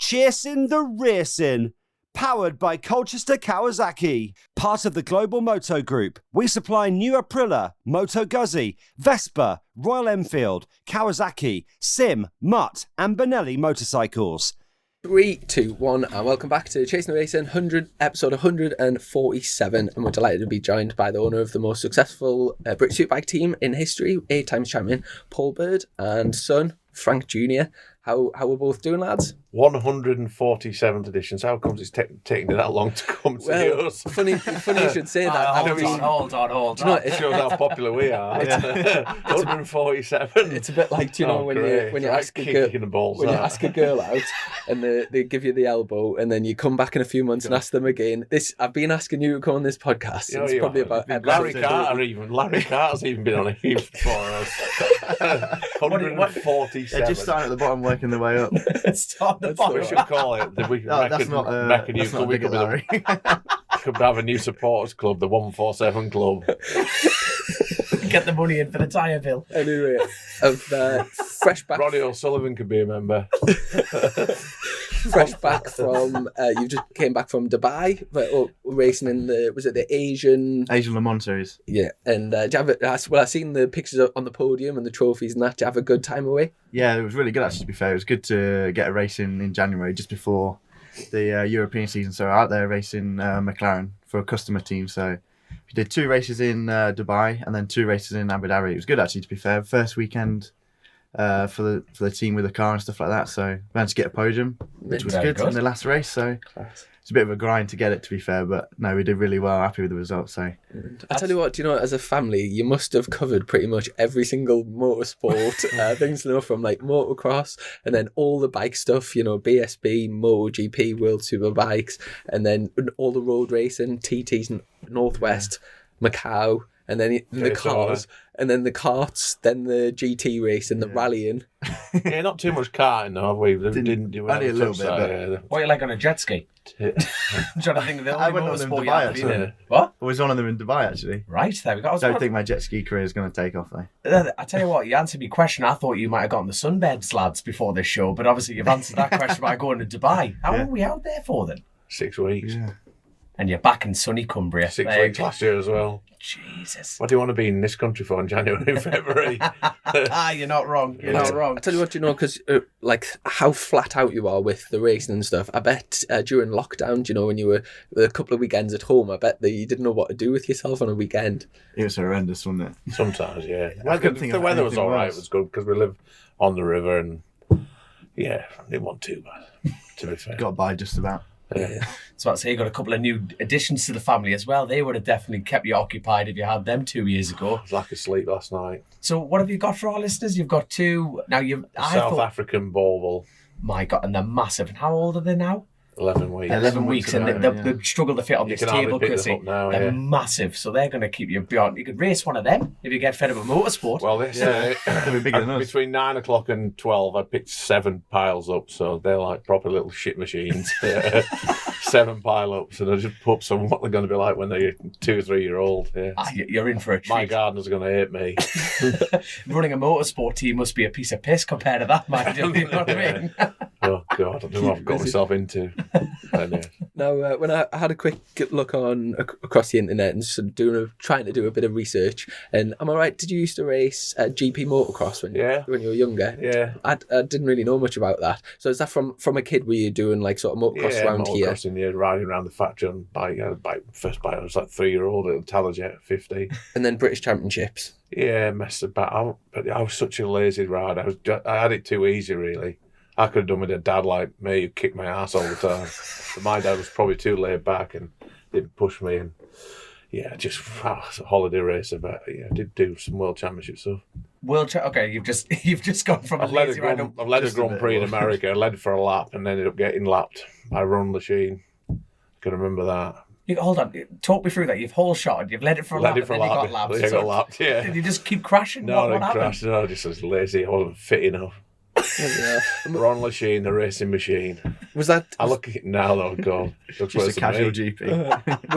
Chasin The Racin, powered by Colchester Kawasaki. Part of the Global Moto Group, we supply new Aprilia, Moto Guzzi, Vespa, Royal Enfield, Kawasaki, Sim, Mutt and Benelli motorcycles. 3, 2, 1, and welcome back to Chasin The Racin, episode 147, and we're delighted to be joined by the owner of the most successful British Superbike team in history, 8 times champion Paul Bird, and son Frank Jr. How we're both doing, lads? 147th edition. So how comes it's taking that long to come to us? Funny you should say that. Hold on. Do you know, It shows how popular we are. 147. It's a bit like, do you know, when you ask a girl out and they give you the elbow, and then you come back in a few months and ask them again. I've been asking you to come on this podcast since probably about Larry Carter's even been on it before us. 147. They're just starting at the bottom, working their way up. We should call it. We could have a new supporters club, the 147 Club. Get the money in for the tyre bill. Anyway, fresh back. Ronnie O'Sullivan could be a member. Fresh back from you just came back from Dubai, racing in the Asian Le Mans series? Yeah, and I seen the pictures on the podium and the trophies and that. Did you have a good time away? Yeah, it was really good actually. To be fair, it was good to get a race in January just before the European season. So out there racing McLaren for a customer team. So we did 2 races in Dubai and then 2 races in Abu Dhabi. It was good actually. To be fair, first weekend. For the team with the car and stuff like that, so managed to get a podium, which was good in the last race. So it's a bit of a grind to get it, to be fair, but no, we did really well. Happy with the results. So I tell you what, do you know, as a family, you must have covered pretty much every single motorsport things to know, from like motocross and then all the bike stuff, you know, BSB, MotoGP, World Superbikes, and then all the road racing, TTs, Northwest, Macau. And then the cars, and then the karts, then the GT race and the rallying. Yeah, not too much karting though, have we? Didn't do only a little bit. What are you like on a jet ski? I'm trying to think of the I only went on them in motorsport you Dubai have actually. been. What? I was one of them in Dubai actually. Right, there we go. I don't think my jet ski career is going to take off though. I tell you what, you answered my question. I thought you might have gotten the sunbeds, lads, before this show, but obviously you've answered that question by going to Dubai. How long were we out there for then? 6 weeks. Yeah. And you're back in sunny Cumbria. 6 weeks last year as well. Jesus. What do you want to be in this country for in January and February? You're not wrong. You're not wrong. I tell you what, you know, because like how flat out you are with the racing and stuff. I bet during lockdown, you know, when you were a couple of weekends at home, I bet that you didn't know what to do with yourself on a weekend. It was horrendous, wasn't it? Sometimes, yeah. The weather was all right. It was good because we live on the river, and yeah, it wasn't too bad, to be fair. Got by just about. Yeah. So I'd say you got a couple of new additions to the family as well. They would have definitely kept you occupied if you had them 2 years ago. I was lack of sleep last night. So what have you got for our listeners? You've got 2. Now South African bauble. My God, and they're massive. And how old are they now? 11 weeks. 11 weeks, and they struggle to fit on this table because they're massive. So they're going to keep you beyond. You could race one of them if you get fed up with motorsport. Well, they'll be bigger than us. Between 9 o'clock and 12, I picked 7 piles up, so they're like proper little shit machines. 7 pile-ups, and I just put some what they're going to be like when they're 2 or 3 year old. Yeah. You're in for a treat. My gardener's going to hate me. Running a motorsport team must be a piece of piss compared to that, mind you. You know what I mean? Oh God, I don't know what I've got myself into. Now, when I had a quick look across the internet and sort of trying to do a bit of research, and am I right? Did you used to race GP motocross when you were younger? Yeah. I didn't really know much about that. So is that from a kid? Were you doing like sort of motocross around here? Yeah, riding around the factory on bike. First bike, I was like 3 year old at Talajet 50. And then British Championships. Yeah, messed about. But I was such a lazy rider. I had it too easy, really. I could have done with a dad like me who kicked my ass all the time. But my dad was probably too laid back and didn't push me. And yeah, just it's a holiday racer. But yeah, I did do some World Championship stuff. Okay, you've just gone from I've led a Grand Prix in America. I led for a lap and ended up getting lapped by Ron Lachine. Can remember that. Hold on, talk me through that. You've hole shotted, you've led it for a lap, and then you got lapped. I got lapped, yeah. Did you just keep crashing? No, what I didn't crash. No, I just was lazy. I wasn't fit enough. Ron Lachine, the racing machine. Was that? I look at it now though. God, looks just a casual GP.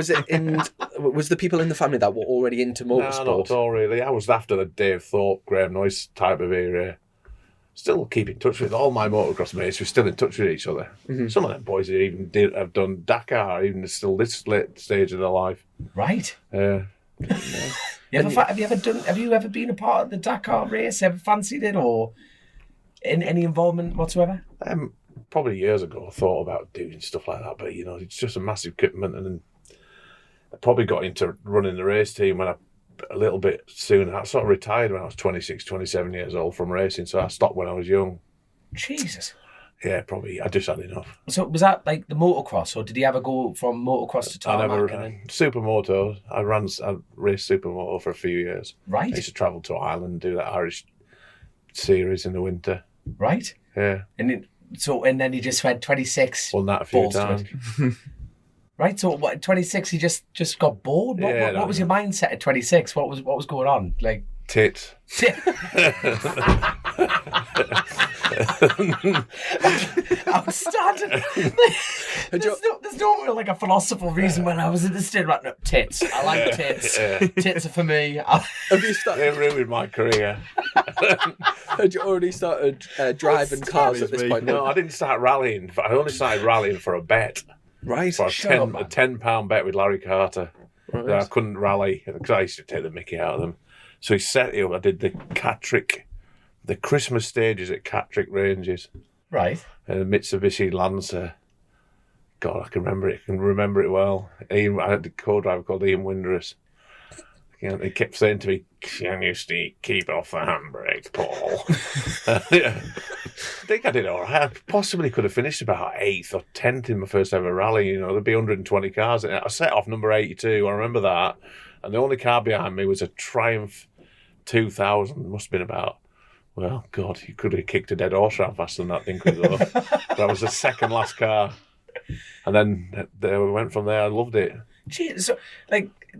Was the people in the family that were already into motorsport? No, not at all really. I was after the Dave Thorpe, Graham Noyce type of era. still keep in touch with all my motocross mates. We're still in touch with each other. Some of them boys have done Dakar, even still this late stage of their life. Right. Yeah. Have you ever been a part of the Dakar race? Ever fancied it or in any involvement whatsoever? Probably years ago, I thought about doing stuff like that, but it's just a massive commitment. And I probably got into running the race team when a little bit soon. I sort of retired when I was 26, 27 years old from racing, so I stopped when I was young. Jesus. Yeah, probably. I just had enough. So was that like the motocross, or did he ever go from motocross to tarmac? I never supermoto. I raced supermoto for a few years. Right. I used to travel to Ireland and do that Irish series in the winter. Right. Yeah. And then he just went 26. Won that a few times. Right. So what? 26. He just got bored. What was your mindset at 26? What was going on? Like tits. Outstanding. There's no real like a philosophical reason when I was in the state right now. Tits. I like tits. Tits are for me. Have you started? They ruined my career. Had you already started driving cars at this point? No, I didn't start rallying. I only started rallying for a bet. Right. For a £10 bet with Larry Carter. Right. That I couldn't rally because I used to take the mickey out of them. So he set it up. I did the Christmas stages at Catterick Ranges. Right. And the Mitsubishi Lancer. God, I can remember it well. I had a co-driver called Ian Windrus. He kept saying to me, "Can you keep off the handbrake, Paul?" I think I did all right. I possibly could have finished about 8th or 10th in my first ever rally. There'd be 120 cars in it. I set off number 82. I remember that. And the only car behind me was a Triumph 2000. Must have been about, well, God, you could have kicked a dead horse around faster than that thing could have. That was the second last car. And then we went from there. I loved it. Jeez, so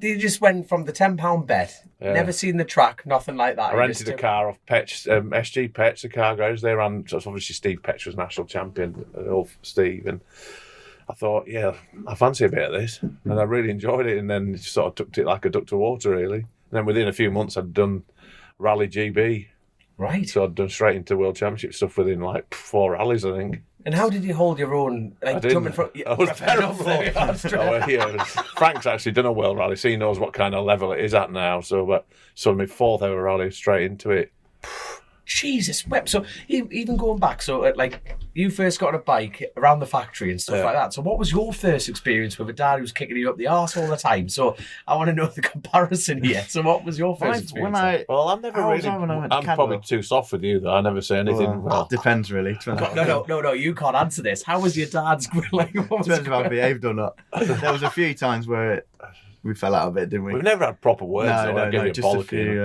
you just went from the £10 bet, never seen the track, nothing like that. I rented a car off Petch, SG Petch, the car guys. They ran, so obviously Steve Petch was national champion, old Steve, and I thought, I fancy a bit of this, and I really enjoyed it, and then sort of took it like a duck to water, really. And then within a few months, I'd done Rally GB. Right. So I'd done straight into World Championship stuff within 4 rallies, I think. And how did you hold your own? I didn't. I was terrible. Frank's actually done a World Rally, so he knows what kind of level it is at now. So my 4th ever rally, straight into it. Jesus, so even going back, so you first got on a bike around the factory and stuff like that. So what was your first experience with a dad who was kicking you up the arse all the time? So I want to know the comparison here. So what was your first experience? I'm never really. I'm probably too soft with you, though. I never say anything. Depends, really. No, you can't answer this. How was your dad's? Depends if I behaved or not. There was a few times where we fell out of it, didn't we? We've never had proper words. No, just a few.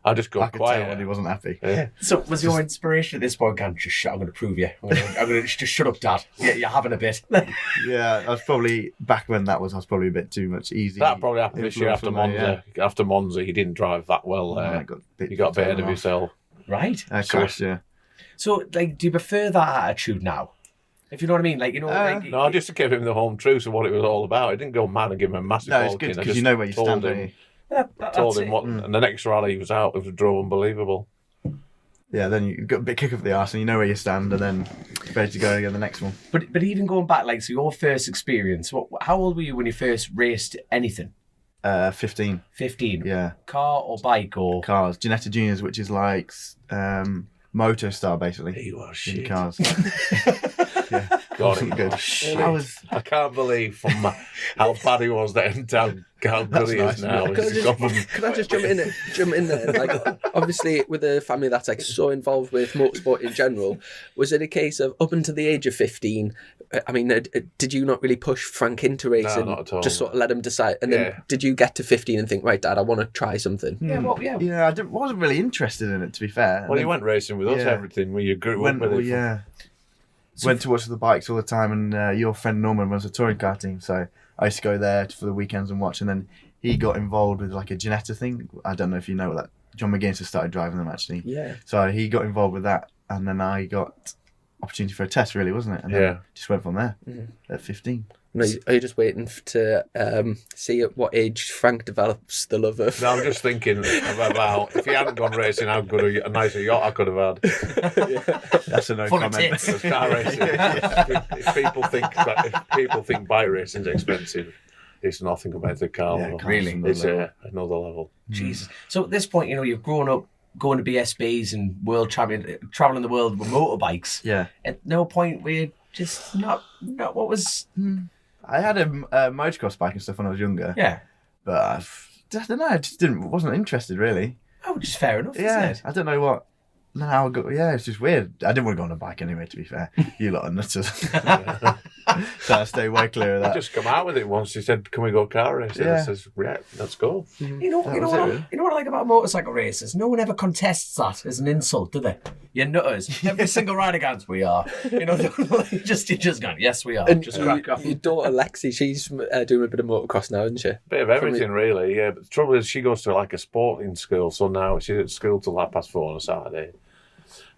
I just got quiet. I could tell when he wasn't happy. Yeah. So was your inspiration at this point? I'm going to prove you. I'm going to just shut up, Dad. Yeah, you're having a bit. Yeah, I was probably back when I was probably a bit too much easy. That probably happened this year after Monza. Yeah. After Monza, you didn't drive that well. You got a bit ahead of yourself. Right. Crashed, yeah. So, do you prefer that attitude now? If you know what I mean, no, I just gave him the home truth of what it was all about. I didn't go mad and give him a massive. No, it's good because you know where you stand. Told him what, and the next rally he was out. It was drove unbelievable. Yeah, then you got a bit kick of the arse and you know where you stand, and then ready to go again the next one. But even going back, so your first experience, how old were you when you first raced anything? 15. 15. Yeah. Car or bike or cars? Ginetta Juniors, which is like Motostar basically. He was shit. Cars. Yeah. God, he good. was shit. I can't believe from how bad he was then to how good he is now. Can I just jump in there? Obviously, with a family that's so involved with motorsport in general, was it a case of up until the age of 15? I mean, did you not really push Frank into racing? No, not at all. Just sort of let him decide, and then did you get to 15 and think, right, Dad, I want to try something? Yeah, I wasn't really interested in it, to be fair. Well, you went racing with us, everything. Where you grew up with it. Yeah. Went to watch the bikes all the time, and your friend Norman runs a touring car team, so I used to go there for the weekends and watch. And then he got involved with a Ginetta thing. I don't know if you know that. John McGuinness has started driving them actually. Yeah. So he got involved with that, and then I got opportunity for a test, really, wasn't it? And then just went from there at 15. No, are you just waiting to see at what age Frank develops the love of? No, I'm just thinking about if he hadn't gone racing, how good a nicer yacht I could have had. That's a no Full of comment. tits. Because car racing, if people think bike racing's expensive, it's nothing compared to car. Yeah, level. cars Really? another It's level. another level. Jesus. So at this point, you've grown up going to BSBs and world champion, traveling the world with motorbikes. Yeah. At no point were you just not what was? I had a motocross bike and stuff when I was younger, Yeah. but I don't know. I just wasn't interested really. Oh, which is fair enough. Yeah, Isn't it? I don't know what. No, I got, yeah, it's just weird. I didn't want to go on a bike anyway. To be fair, you lot are nutters. So I stay way clear of I that. just come out with it once. He said, "Can we go car racing?" I Yeah. says, "Yeah, let's go." You know was what? it, really. You know what I like about motorcycle races? No one ever contests that as an insult, do they? You're nutters. Every single rider goes, "We are." You just going, "Yes, we are." And Just crack on. your daughter Lexi, she's doing a bit of motocross now, isn't she? Bit of everything, really. Yeah, but the trouble is, she goes to like a sporting school, so now she's at school till 4:30 on a Saturday.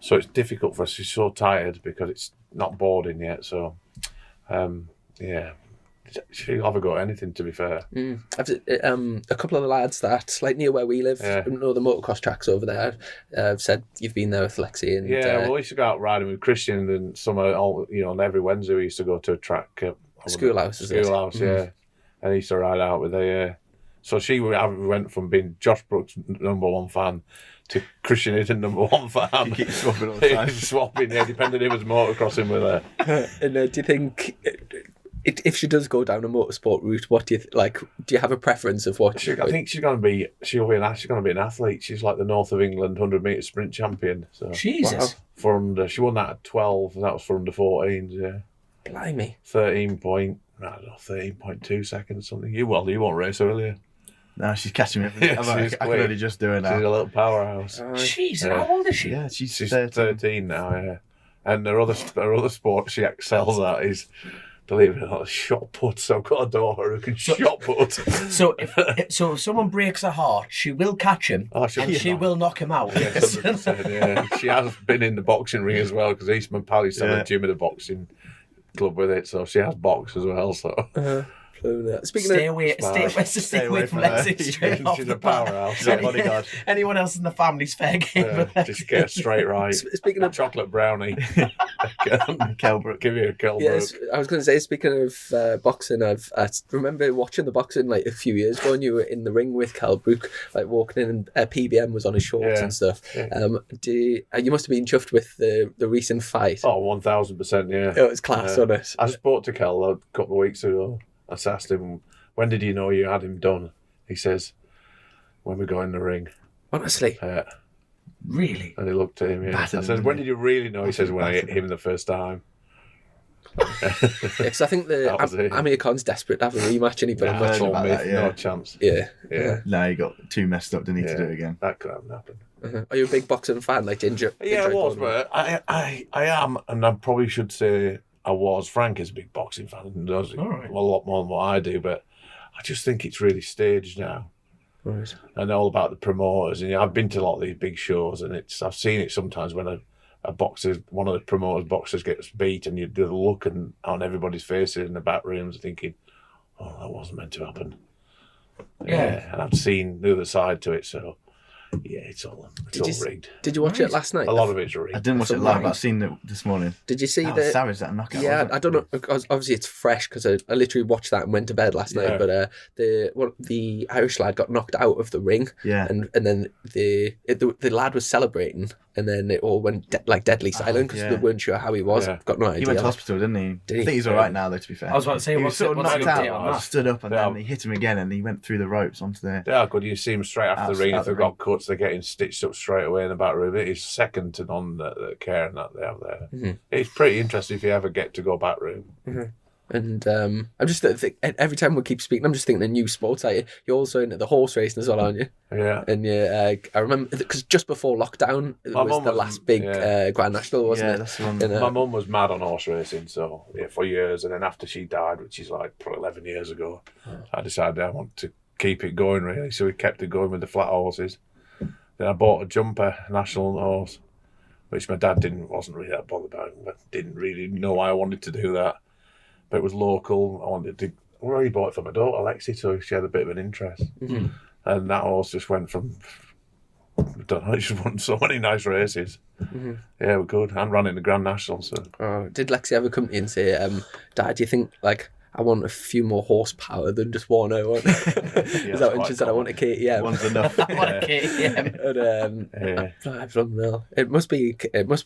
So it's difficult for us. She's so tired because it's not boarding yet. So, yeah, she'll have a go at anything. To be fair, A couple of the lads that, like near where we live, know the motocross tracks over there, said you've been there with Lexi. And, yeah. Well, we used to go out riding with Christian and summer. And every Wednesday we used to go to a track. Schoolhouse, is it? Schoolhouse, yeah. And he used to ride out with her. So she went from being Josh Brooks' #1 fan to Christian Hidden #1 fan. You keep swapping all the time. Swapping, yeah, depending if it was motocrossing with her. And do you think if she does go down a motorsport route, what do you like? Do you have a preference of what? I think she's going to be an athlete. She's like the North of England 100-metre sprint champion. So Jesus. for under, she won that at 12, and that was for under 14s. Yeah, Blimey. 13.2 seconds something. You won't race her, will you? No, she's catching me. Yeah, I she's can quick. only just do it She's a now. little powerhouse. Jeez, Yeah. how old is she? Yeah, she's She's 13. 13 now, yeah. And her other sport she excels at is, believe it or not, shot put. So I've got a daughter who can shot put. So if someone breaks her heart, she will catch him Oh, and she will knock him out. Yeah, 100%, yeah. She has been in the boxing ring as well because Eastman Pal used to have Yeah. a gym at a boxing club with it, so she has box as well. So Speaking Stay of, away from Lexi straight off she's the a powerhouse. She's a bodyguard. Anyone else in the family's fair game. Yeah, just get it straight right. Speaking of- chocolate brownie, Kelbrook. give you a Kelbrook. yes, I was going to say, speaking of boxing, I remember watching the boxing like a few years ago, and you were in the ring with Cal Brook, like walking in, and PBM was on his shorts Yeah. and stuff. Yeah. You must have been chuffed with the recent fight. Oh, 1000%, yeah. It was class, wasn't it? I spoke to Kel a couple of weeks ago. I asked him, when did you know you had him done? He says, when we go in the ring. Honestly, Really? And he looked at him, yeah. I Battered him, said, didn't when he? did you really know? He says, when I hit him the first time. because I think That was it. Amir Khan's desperate to have a rematch, and he put Nah, him that's much. all about myth, that, yeah. no chance. Yeah. Yeah. No, he got too messed up. Didn't need to do it again. That could happen. Are you a big boxing fan? Like, Yeah, I was, but I am, and I probably should say I was. Frank is a big boxing fan and does All right. a lot more than what I do, but I just think it's really staged now. Right. And all about the promoters, and I've been to a lot of these big shows, and I've seen it sometimes when a boxer, one of the promoters' boxers gets beat, and you do the look on everybody's faces in the back rooms, thinking, "Oh, that wasn't meant to happen." Yeah. And I've seen the other side to it, so yeah, it's all rigged. Did you watch it last night? A lot of it's rigged. I didn't watch it live, but I've seen it this morning. Did you see That was the? savage, that knockout. Yeah, wasn't it? I don't know. Because obviously, it's fresh because I literally watched that and went to bed last night. Yeah. But the Irish lad got knocked out of the ring, Yeah. and then the lad was celebrating, and then it all went deadly silent because yeah. they weren't sure how he was. Yeah. Got no He idea. went to hospital, didn't he? Did he? I think he's all right now, though, to be fair. I was about to say, he was what's sort of the knocked update out, on that? stood up, and Yeah. then he hit him again, and he went through the ropes onto the... Yeah, good. You see them straight after the ring. Out If they've the ring. got cuts, they're getting stitched up straight away in the back room. It is second to none, the care and that they have there. Mm-hmm. It's pretty interesting if you ever get to go back room. And I'm just every time we keep speaking, I'm just thinking of new sports. Like, you're also into the horse racing as well, aren't you? Yeah. And yeah, I remember because just before lockdown it My was mum the was- last big yeah. Grand National, wasn't Yeah, it? that's the one. And, My mum was mad on horse racing, so yeah, for years. And then after she died, which is like probably 11 years ago, I decided I want to keep it going, really. So we kept it going with the flat horses. Then I bought a jumper national horse, which my dad wasn't really that bothered about, but didn't really know why I wanted to do that. but it was local. I wanted to. I already bought it for my daughter, Lexi, so she had a bit of an interest. Mm-hmm. And that horse just went from, I don't know, it just won so many nice races. Mm-hmm. Yeah, we're good. And ran in the Grand National. So. Did Lexi ever come to you and say, Dad, do you think, like, I want a few more horsepower than just 101? Is that when she said, I want a KTM? One's enough. I want a KTM. And, it must be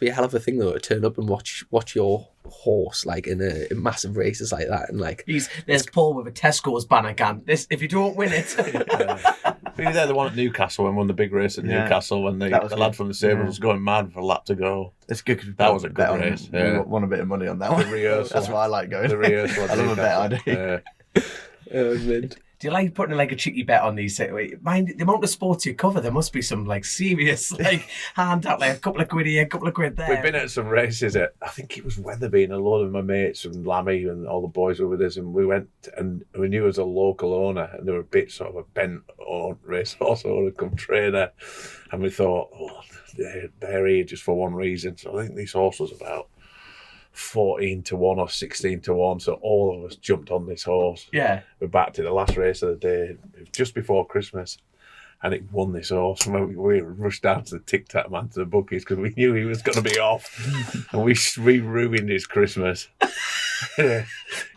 a hell of a thing though to turn up and watch your horse like in massive races like that, and like there's Paul with a Tesco's banner can. This, if you don't win it. We were there, the one at Newcastle, and won the big race at Newcastle when the lad from the Sables was going mad for a lap to go. It's good because that was a good race. We won a bit of money on that one. The rehearsal. That's why I like going. The rehearsal. I love a bet idea. Do you like putting like a cheeky bet on these? Mind the amount of sports you cover, there must be some like serious like hand out, like a couple of quid here, a couple of quid there. We've been at some races I think it was Wetherby, and a lot of my mates and Lammy and all the boys were with us, and we went and we knew as a local owner, and they were a bit sort of a bent racehorse owner come trainer, and we thought, they're here just for one reason. So I think this horse was about 14 to 1 or 16 to 1, so all of us jumped on this horse. Yeah. We're back to the last race of the day, just before Christmas, and it won this horse. And we rushed down to the tic-tac man, to the bookies, because we knew he was going to be off, and we ruined his Christmas.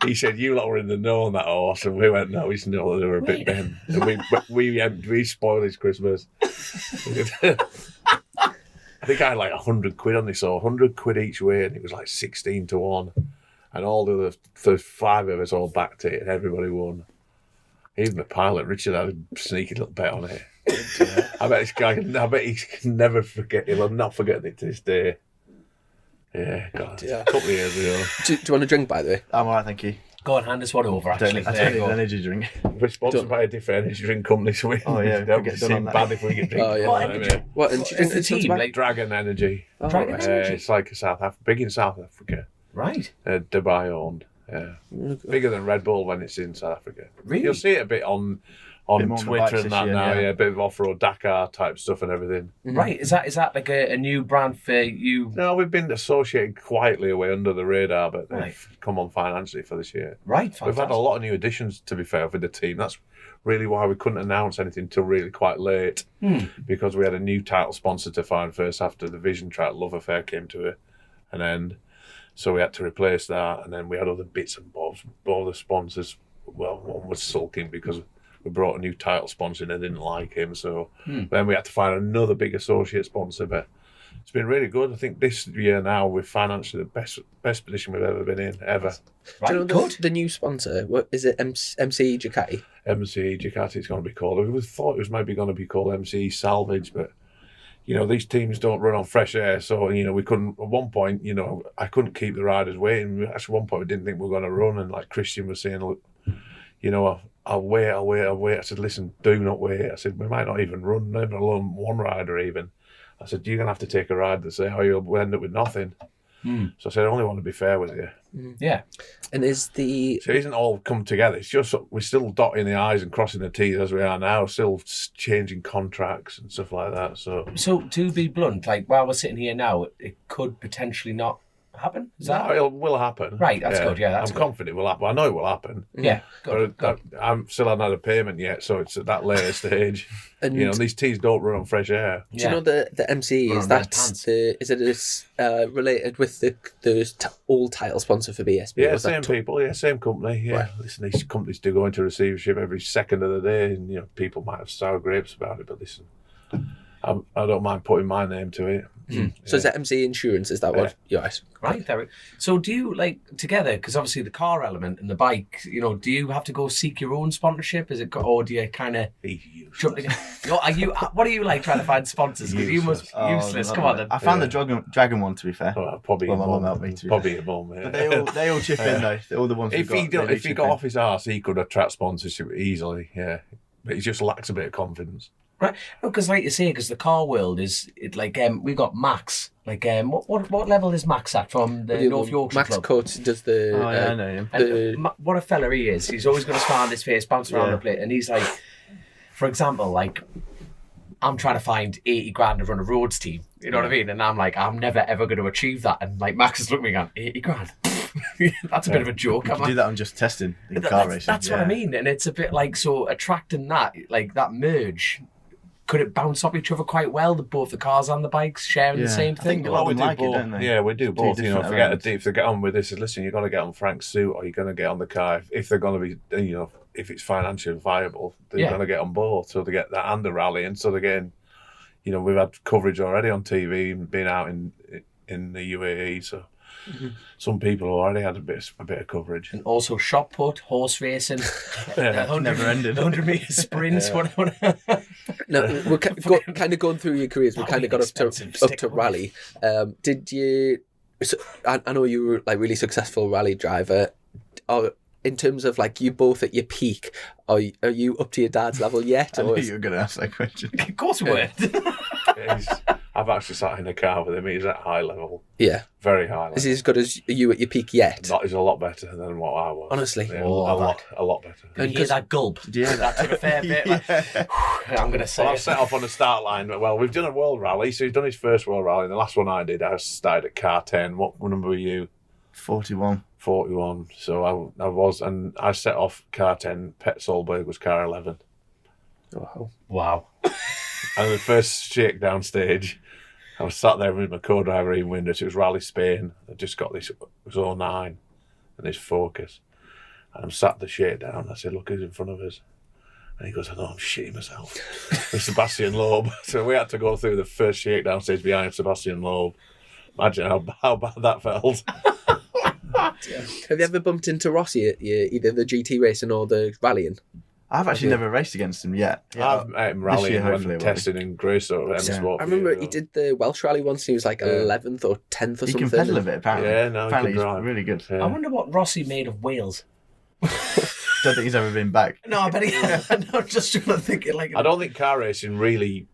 He said, "You lot were in the know on that horse," and we went, "No, we just know that they were a bit bent," and we spoiled his Christmas. I think I had like 100 quid on this horse, 100 quid each way, and it was like 16 to 1. And all the other 5 of us all backed it, and everybody won. Even the pilot, Richard, had a sneaky little bet on it. I bet he can never forget, he'll not forget it to this day. Yeah, God, a couple of years ago. Do you want a drink, by the way? I'm alright, thank you. Go on, hand us one over, actually. I don't need an energy drink. We're sponsored by a different energy drink company, so we don't get seem bad if we get drink. Oh, yeah. What energy drink the team? Like Dragon Energy. Oh, Dragon Energy? It's like big in South Africa. Right. Dubai owned. Yeah. Bigger than Red Bull when it's in South Africa. Really? You'll see it a bit on Twitter and that now, a bit of off-road Dakar type stuff and everything. Right, is that like a new brand for you? No, we've been associated quietly away under the radar, but they've come on financially for this year. Right, fantastic. We've had a lot of new additions, to be fair, with the team. That's really why we couldn't announce anything until really quite late, because we had a new title sponsor to find first after the Vision Track Love Affair came to an end. So we had to replace that, and then we had other bits and bobs. All the sponsors, well, one was sulking because we brought a new title sponsor and they didn't like him, so then we had to find another big associate sponsor. But it's been really good. I think this year now we're financially the best position we've ever been in, ever. Right, do you know the new sponsor? What is it? MC Ducati? MC Ducati it's going to be called. We thought it was maybe going to be called MC Salvage, but these teams don't run on fresh air, so we couldn't. At one point, I couldn't keep the riders waiting. Actually, at one point, we didn't think we were going to run, and like Christian was saying, look, I'll wait. I said, listen, do not wait. I said, we might not even run, never alone one rider even. I said, you're going to have to take a ride to say how you'll end up with nothing. So I said, I only want to be fair with you. Yeah. And so it isn't all come together. It's just we're still dotting the I's and crossing the T's as we are now, still changing contracts and stuff like that. So to be blunt, like while we're sitting here now, it could potentially not happen. Is that? No, it will happen. Right, that's good. Yeah, that's I'm good. confident it will happen. I know it will happen. Yeah, good. But I'm still haven't had a payment yet, so it's at that later stage. And these teas don't run on fresh air. Do you know the MC is related with the old title sponsor for BSB? Yeah, same people, same company. Yeah, Right. Listen, these companies do go into receivership every second of the day, and people might have sour grapes about it, but listen, I don't mind putting my name to it. So is that MC Insurance? Is that what? Yes. Right, there. So do you together? Because obviously the car element and the bike. Do you have to go seek your own sponsorship? Is it, or do you kind of jump together? What are you like trying to find sponsors? Because you must useless. Come on then. I found the dragon one, to be fair. Probably my your mum mum. helped me to. Probably your mum. Yeah. But they all chip in though. All the ones If he got off his arse, he could attract sponsorship easily. Yeah, but he just lacks a bit of confidence. Right, because like you say, because the car world is we've got Max. What level is Max at from the North Yorkshire Max Club? Coates does the. Oh yeah, I know him. And what a fella he is. He's always got a smile on his face, bounce around the plate, and he's like, for example, I'm trying to find 80 grand to run a roads team. You know what I mean? And I'm like, I'm never ever going to achieve that. And like Max is looking at me going, 80 grand. That's a bit of a joke. You can do that on just testing in car racing. That's what I mean, and it's a bit like, so attracting that, like that merge, could it bounce off each other quite well? Both the cars and the bikes sharing the same thing. A lot of we them do like it, both. don't they? Yeah, we do both. You know, different if they get on with this, listen, you're going to get on Frank's suit, or you're going to get on the car. If they're going to be, you know, if it's financially viable, they're going to get on both. So they get that and the rally, and so they're getting, you know, we've had coverage already on TV and been out in the UAE. So some people already had a bit of coverage. And also shot put, horse racing, Never ended. 100-meter sprints. No, we're kind of going through your careers. We kind of got up to rally. Did you? So, I know you were like really successful rally driver. In terms of like you both at your peak, are you up to your dad's level yet? I knew you were going to ask that question. Of course we were. I've actually sat in a car with him. He's at high level. Yeah. Very high level. Is he as good as you at your peak yet? He's a lot better than what I was. Honestly. Yeah, a lot better. Did you hear that gulp? Did you hear that? That took a fair bit. I'm going to say Well, I've set off on the start line. Well, we've done a world rally. So he's done his first world rally. And the last one I did, I started at car 10. What number were you? 41. 41. So I was, and I set off car 10. Pet Solberg was car 11. Wow. And the first shakedown stage, I was sat there with my co-driver Ian Windus. It was Rally Spain. I just got this, it was 09 and this Focus. And I'm sat at the shakedown. I said, look who's in front of us. And he goes, I know, I'm shitting myself. With Sebastian Loeb. So we had to go through the first shakedown stage behind Sebastian Loeb. Imagine how bad that felt. Have you ever bumped into Rossi at either the GT racing or the rallying? I've actually never raced against him yet. I've met him rallying and testing in Grayson and Sport. I remember he did the Welsh rally once. He was like 11th or 10th or he something. can pedal a bit, apparently. Yeah, no, apparently he can he's drive. really good. Yeah. I wonder what Rossi made of Wales. Don't think he's ever been back. No, I bet he. I'm just trying to think it like. I don't think car racing really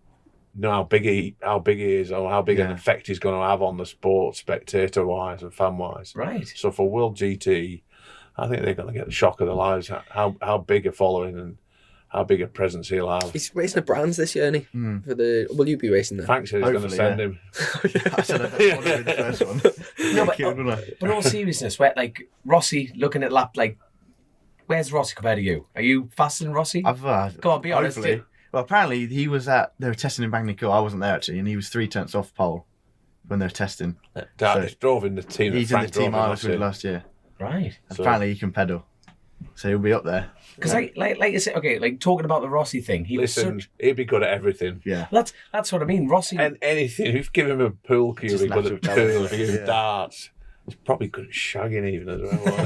know how big he is or how big an effect he's going to have on the sport, spectator wise and fan wise. Right. So for World GT, I think they're going to get the shock of their lives. How big a following and how big a presence he'll have. He's racing at Brands this year, isn't he? For the, will you be racing there? Frank said he's going to send him. I said I don't want to be the first one. No, but in all seriousness, where like Rossi looking at lap, like where's Rossi compared to you? Are you faster than Rossi? Go on, be honest. Hopefully. Well, apparently they were testing in Bagnico. I wasn't there actually, and he was 3 tenths off pole when they were testing. Dad drove in the team. He's in the team I was with last year. Right. Apparently he can pedal, so he'll be up there. Because like you said, okay, like talking about the Rossi thing, he'd be good at everything. Yeah. That's what I mean. Rossi And anything. If you give him a pool cue, he'd be good at pool. If you give him darts, he's probably good at shagging even as well.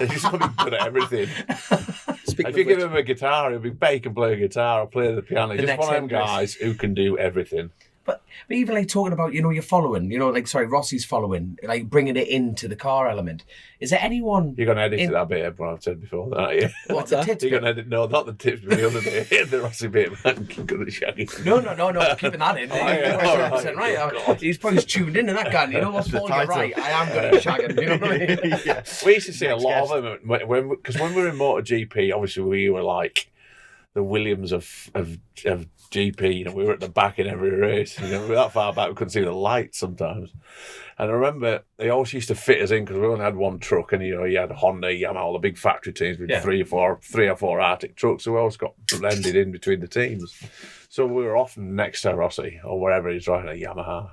He's probably good at everything. If you give him a guitar, he'll be can play a guitar or play the piano. Just one of them guys who can do everything. But even like talking about, you're following, Rossi's following, like bringing it into the car element. Is there anyone... You're going to edit that bit, everyone, I've said before, aren't you? What's that? You're going to edit, no, not the tips, but the other bit, the Rossi bit, man, good at shagging. No, keeping that in. Right. He's probably tuned in that guy. You know what's Paul, you're right, I am good at shagging, you know what I mean? Yeah. We used to see a lot of them, because when we were in MotoGP, obviously we were like the Williams of GP, we were at the back in every race. We were that far back we couldn't see the lights sometimes. And I remember they always used to fit us in because we only had one truck, and you had Honda, Yamaha, all the big factory teams with three or four Arctic trucks. So we always got blended in between the teams. So we were often next to Rossi or wherever he's driving a Yamaha.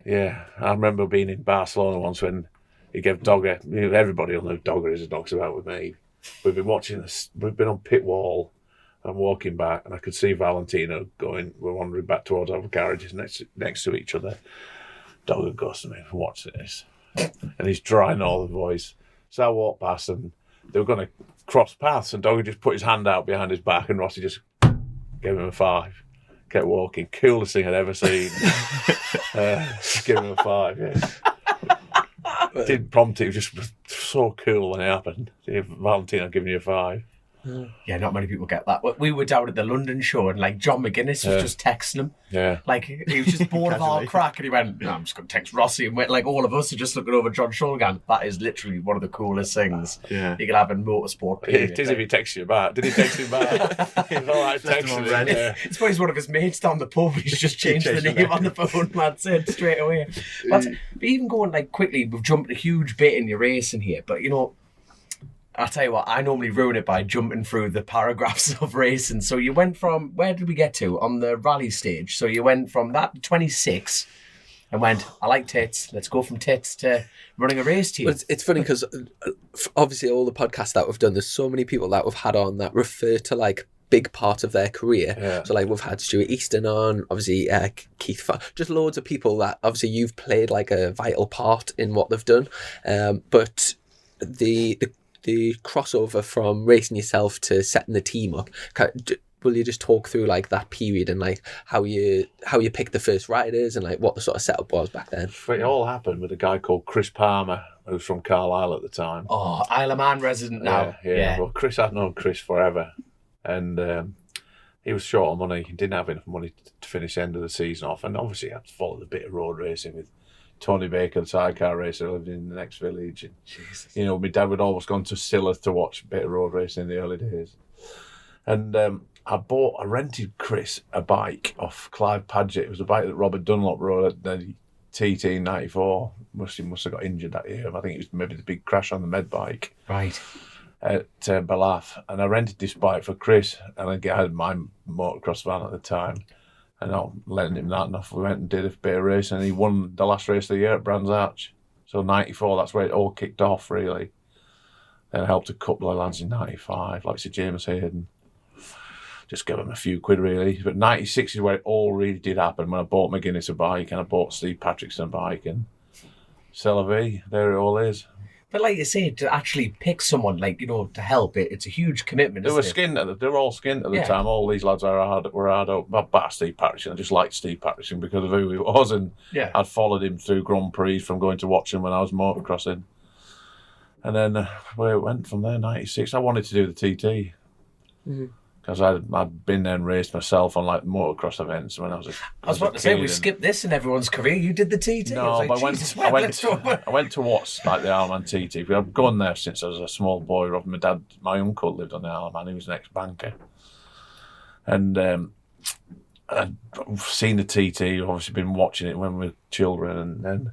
Yeah, I remember being in Barcelona once when he gave Dogger. Everybody will know Dogger is a knocks about with me. We've been watching this. We've been on pit wall. I'm walking back, and I could see Valentino going. We're wandering back towards our garages next to each other. Dogger goes to me, watch this, and he's drying all the voice. So I walked past, and they were going to cross paths, and Dogger just put his hand out behind his back, and Rossi just gave him a 5. Kept walking. Coolest thing I'd ever seen. Just give him a 5. Yeah. Didn't prompt it. It was just so cool when it happened. Valentino giving you a 5. Yeah, not many people get that. We were down at the London show and like John McGuinness was just texting him. Yeah. Like he was just bored of our crack and he went, no, I'm just going to text Rossi. And went, like all of us are just looking over John's shoulder going, that is literally one of the coolest things you can have in motorsport. Period. It is if he texts you back. Did he text you back? He's all right texting him. Yeah. It's probably one of his mates down the pub. He's just changed the name on the phone. That's it, straight away. But even going like quickly, we've jumped a huge bit in your racing here. But you know, I'll tell you what, I normally ruin it by jumping through the paragraphs of racing. So you went from, where did we get to on the rally stage? So you went from that 26 and went, I like tits, let's go from tits to running a race team. Well, it's funny because obviously all the podcasts that we've done, there's so many people that we've had on that refer to like big part of their career. Yeah. So like we've had Stuart Easton on, obviously Keith, just loads of people that obviously you've played like a vital part in what they've done. But the crossover from racing yourself to setting the team up, will you just talk through like that period and like how you picked the first riders and like what the sort of setup was back then? It all happened with a guy called Chris Palmer, who was from Carlisle at the time. Oh, Isle of Man resident now. Yeah. Well, Chris, I'd known Chris forever, and he was short on money. He didn't have enough money to finish the end of the season off, and obviously I had to follow a bit of road racing with Tony Baker, the sidecar racer, lived in the next village. And, you know, my dad would always gone to Silla to watch a bit of road racing in the early days. And I rented Chris a bike off Clive Padgett. It was a bike that Robert Dunlop rode at the TT in 94. He must have got injured that year. I think it was maybe the big crash on the med bike. Right. At Balaf. And I rented this bike for Chris. And I had my motocross van at the time. And not letting him that enough. We went and did a bit of racing, and he won the last race of the year at Brands Hatch. So 94, that's where it all kicked off, really. Then I helped a couple of lads in 95, like Sir James Hayden. Just give him a few quid, really. But 96 is where it all really did happen, when I bought McGuinness a bike, and I bought Steve Patrickson a bike, and c'est la vie, there it all is. But like you say, to actually pick someone, like, you know, to help, it's a huge commitment, They were isn't it? they were all skint at the time. All these lads were hard up. But Steve Patterson, I just liked Steve Patterson because of who he was, and I'd followed him through Grand Prix from going to watch him when I was motocrossing. And then where it went from there, 96, I wanted to do the TT. Because I'd been there and raced myself on like motocross events when I was I was about to say, we skipped this in everyone's career. You did the TT. No, but I went to watch like the Isle of Man TT. I've gone there since I was a small boy. My uncle lived on the Isle of Man. He was an ex-banker. And I'd seen the TT, obviously been watching it when we were children. And then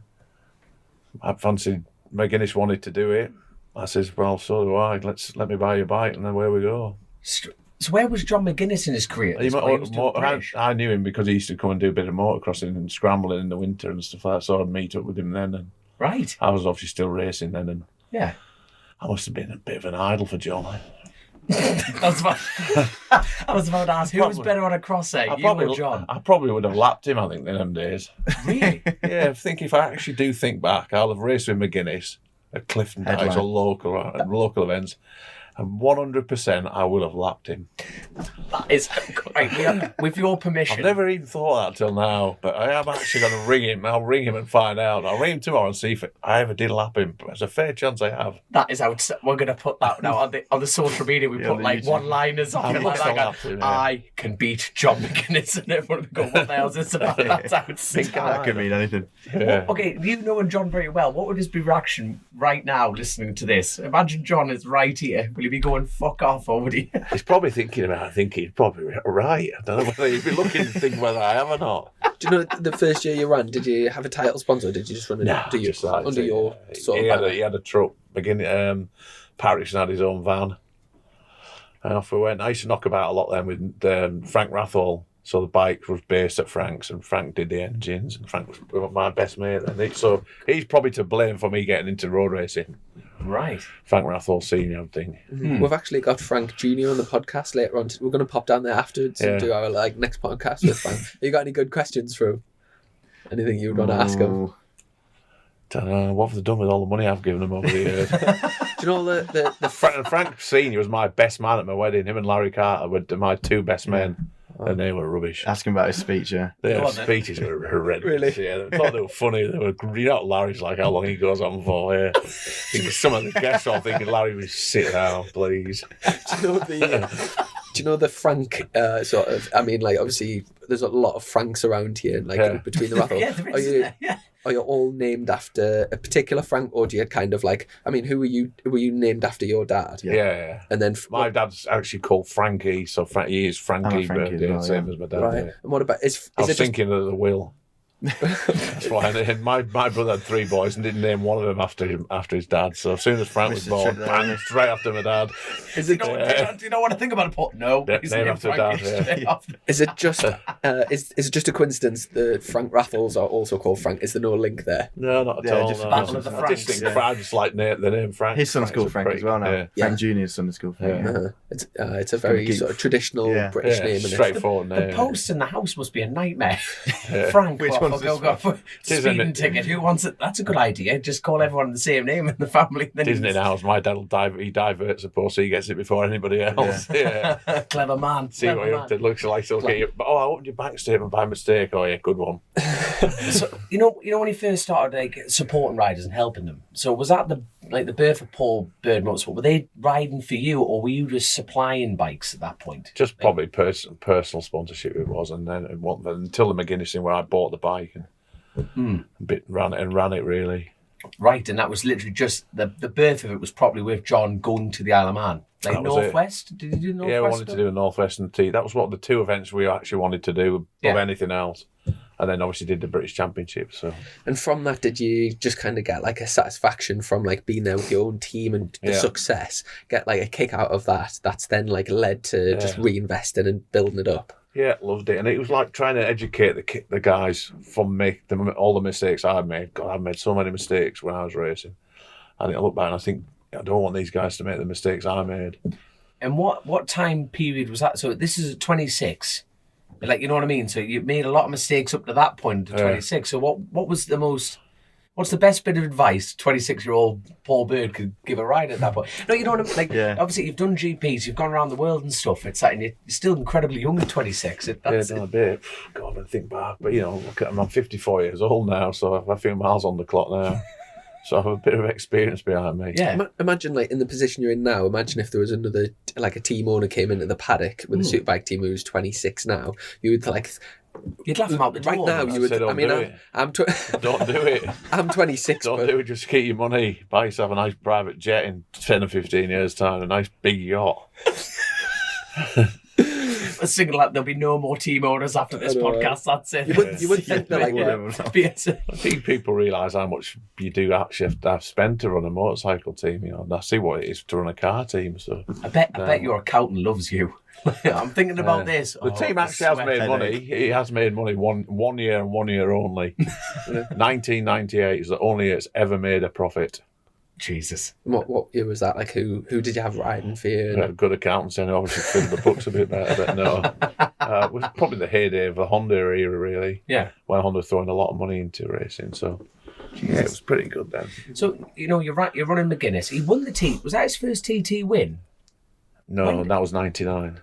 I fancied McGuinness wanted to do it. I says, well, so do I. Let me buy you a bike, and then where we go. So where was John McGuinness in his career? I knew him because he used to come and do a bit of motocrossing and scrambling in the winter and stuff like that, so I'd meet up with him then. And right. I was obviously still racing then, and I must have been a bit of an idol for John. I was about to ask, who was better on a crosser, you or John? I probably would have lapped him, I think, in them days. Really? Yeah, I think if I actually do think back, I'll have raced with McGuinness at Clifton Dykes or local events. And 100% I would have lapped him. That is right. With your permission. I've never even thought that till now, but I am actually going to ring him. I'll ring him and find out. I'll ring him tomorrow and see if I ever did lap him. But there's a fair chance I have. That is out. We're going to put that now on the social media. We put like one-liners on it like that. I can beat John McGuinness, and everyone would go, "What the hell is this about?" That's outstanding. That could mean anything. Yeah. Okay, you know John very well. What would his reaction right now, listening to this? Imagine John is right here. Will he be going fuck off, or would he? He's probably thinking about it. I think he'd probably be right. I don't know whether he'd be looking to think whether I have or not. Do you know the first year you ran, did you have a title sponsor, or did you just run it under your sort of he had a truck. Patterson had his own van. And off we went. I used to knock about a lot then with Frank Rathall. So the bike was based at Frank's, and Frank did the engines, and Frank was my best mate. So he's probably to blame for me getting into road racing. Right. Frank Rathall Senior, I think. We've actually got Frank Jr. on the podcast later on. We're going to pop down there afterwards and do our next podcast with Frank. Have you got any good questions for him? Anything you would want to ask him? Don't know. What have they done with all the money I've given them over the years? Do you know the Frank Senior was my best man at my wedding. Him and Larry Carter were my two best men. and they were rubbish. Ask him about his speech, yeah. Their speeches were horrendous. Really? Yeah, I thought they were funny. They were, you know, Larry's like how long he goes on for. Yeah. Some of the guests are thinking, Larry, would sit down, please. Do you know the Frank sort of? I mean, like obviously, there's a lot of Franks around here, like between the Rathole. Yeah, there is. Are you all named after a particular Frank, or do you kind of like? I mean, who were you? Were you named after your dad? Yeah. And then My dad's actually called Frankie, so he is Frankie, Frankie birthday, as well, same yeah. as my dad. right. Yeah. And what about is I was it just thinking of the will. That's why. And my brother had 3 boys and didn't name one of them after his dad. So as soon as Frank was Mr. born, Trip bang, straight after my dad. is it Do you know what I think about it, Paul? No, Yeah, he's name named after Frankie dad, straight after. is it just is it just a coincidence that Frank Ratholes are also called Frank? Is there no link there? No, not at Yeah, all. just no. Battle of the I just think Franks. I just like the name Frank. His son's called a Frank pretty- as well now. Yeah. Frank Jr.'s son's called Frank. Yeah. It's a very geek. sort of traditional British Yeah, name. Isn't it? straightforward The name. posts in the house must be a nightmare. Frank, Which what, one's go, this go, one? speeding Isn't it? ticket. Who wants it? That's a good idea. Just call everyone the same name in the family. Then Disney now, my dad will he diverts the post, so he gets it before anybody else. Yeah. Clever man. See what he up to. Looks like he'll get you. I opened your bank statement by mistake. Oh yeah, good one. So you know when he first started like supporting riders and helping them. So was that the birth of Paul Bird Motorsport? Were they riding for you, or were you just supplying bikes at that point? Just probably personal sponsorship it was, and then until the McGuinness thing where I bought the bike and ran it really. Right, and that was literally just the birth of it was probably with John going to the Isle of Man. Like That was it. Northwest? Did you do Northwest? Yeah, we wanted to do a Northwestern T. That was what the 2 events we actually wanted to do above anything else. And then obviously did the British Championship. So And from that, did you just kind of get like a satisfaction from like being there with your own team and the success? Get like a kick out of that? That's then like led to just reinvesting and building it up. yeah, loved it. And it was like trying to educate the guys from all the mistakes I'd made. God, I've made so many mistakes when I was racing. And I look back and I think, I don't want these guys to make the mistakes I made. And what time period was that? So this is at 26. Like, you know what I mean? So you made a lot of mistakes up to that point, to 26. So what was what's the best bit of advice 26-year-old Paul Bird could give a ride at that point? No, you know what I mean? Like, obviously you've done GPs, you've gone around the world and stuff. It's like, and you're still incredibly young at 26. That's a bit. God, I think back. But, you know, look at I'm 54 years old now, so I've a few miles on the clock now. So I have a bit of experience behind me. Yeah. Imagine like in the position you're in now, imagine if there was another, like a team owner came into the paddock with a superbike team who's 26 now, you would like... You'd laugh him out the door. Right now, you would... Don't do it. I'm 26, Don't but... do it. Just keep your money. Buy yourself a nice private jet in 10 or 15 years' time, a nice big yacht. A single like there'll be no more team owners after this podcast. That's it. You would think that like... I think people realise how much you do actually have to have spent to run a motorcycle team. You know, and I see what it is to run a car team. So I bet your accountant loves you. I'm thinking about this. The team actually has made money. It has made money one year and 1 year only. 1998 is the only year it's ever made a profit. Jesus. What year was that? Like who did you have riding for you? We had good accountants and obviously filled the books a bit better, but no. It was probably the heyday of the Honda era, really. Yeah. When Honda throwing a lot of money into racing, so yeah, it was pretty good then. So, you know, you're right, you're running McGuinness. He won the T. Was that his first TT win? No, that was 99.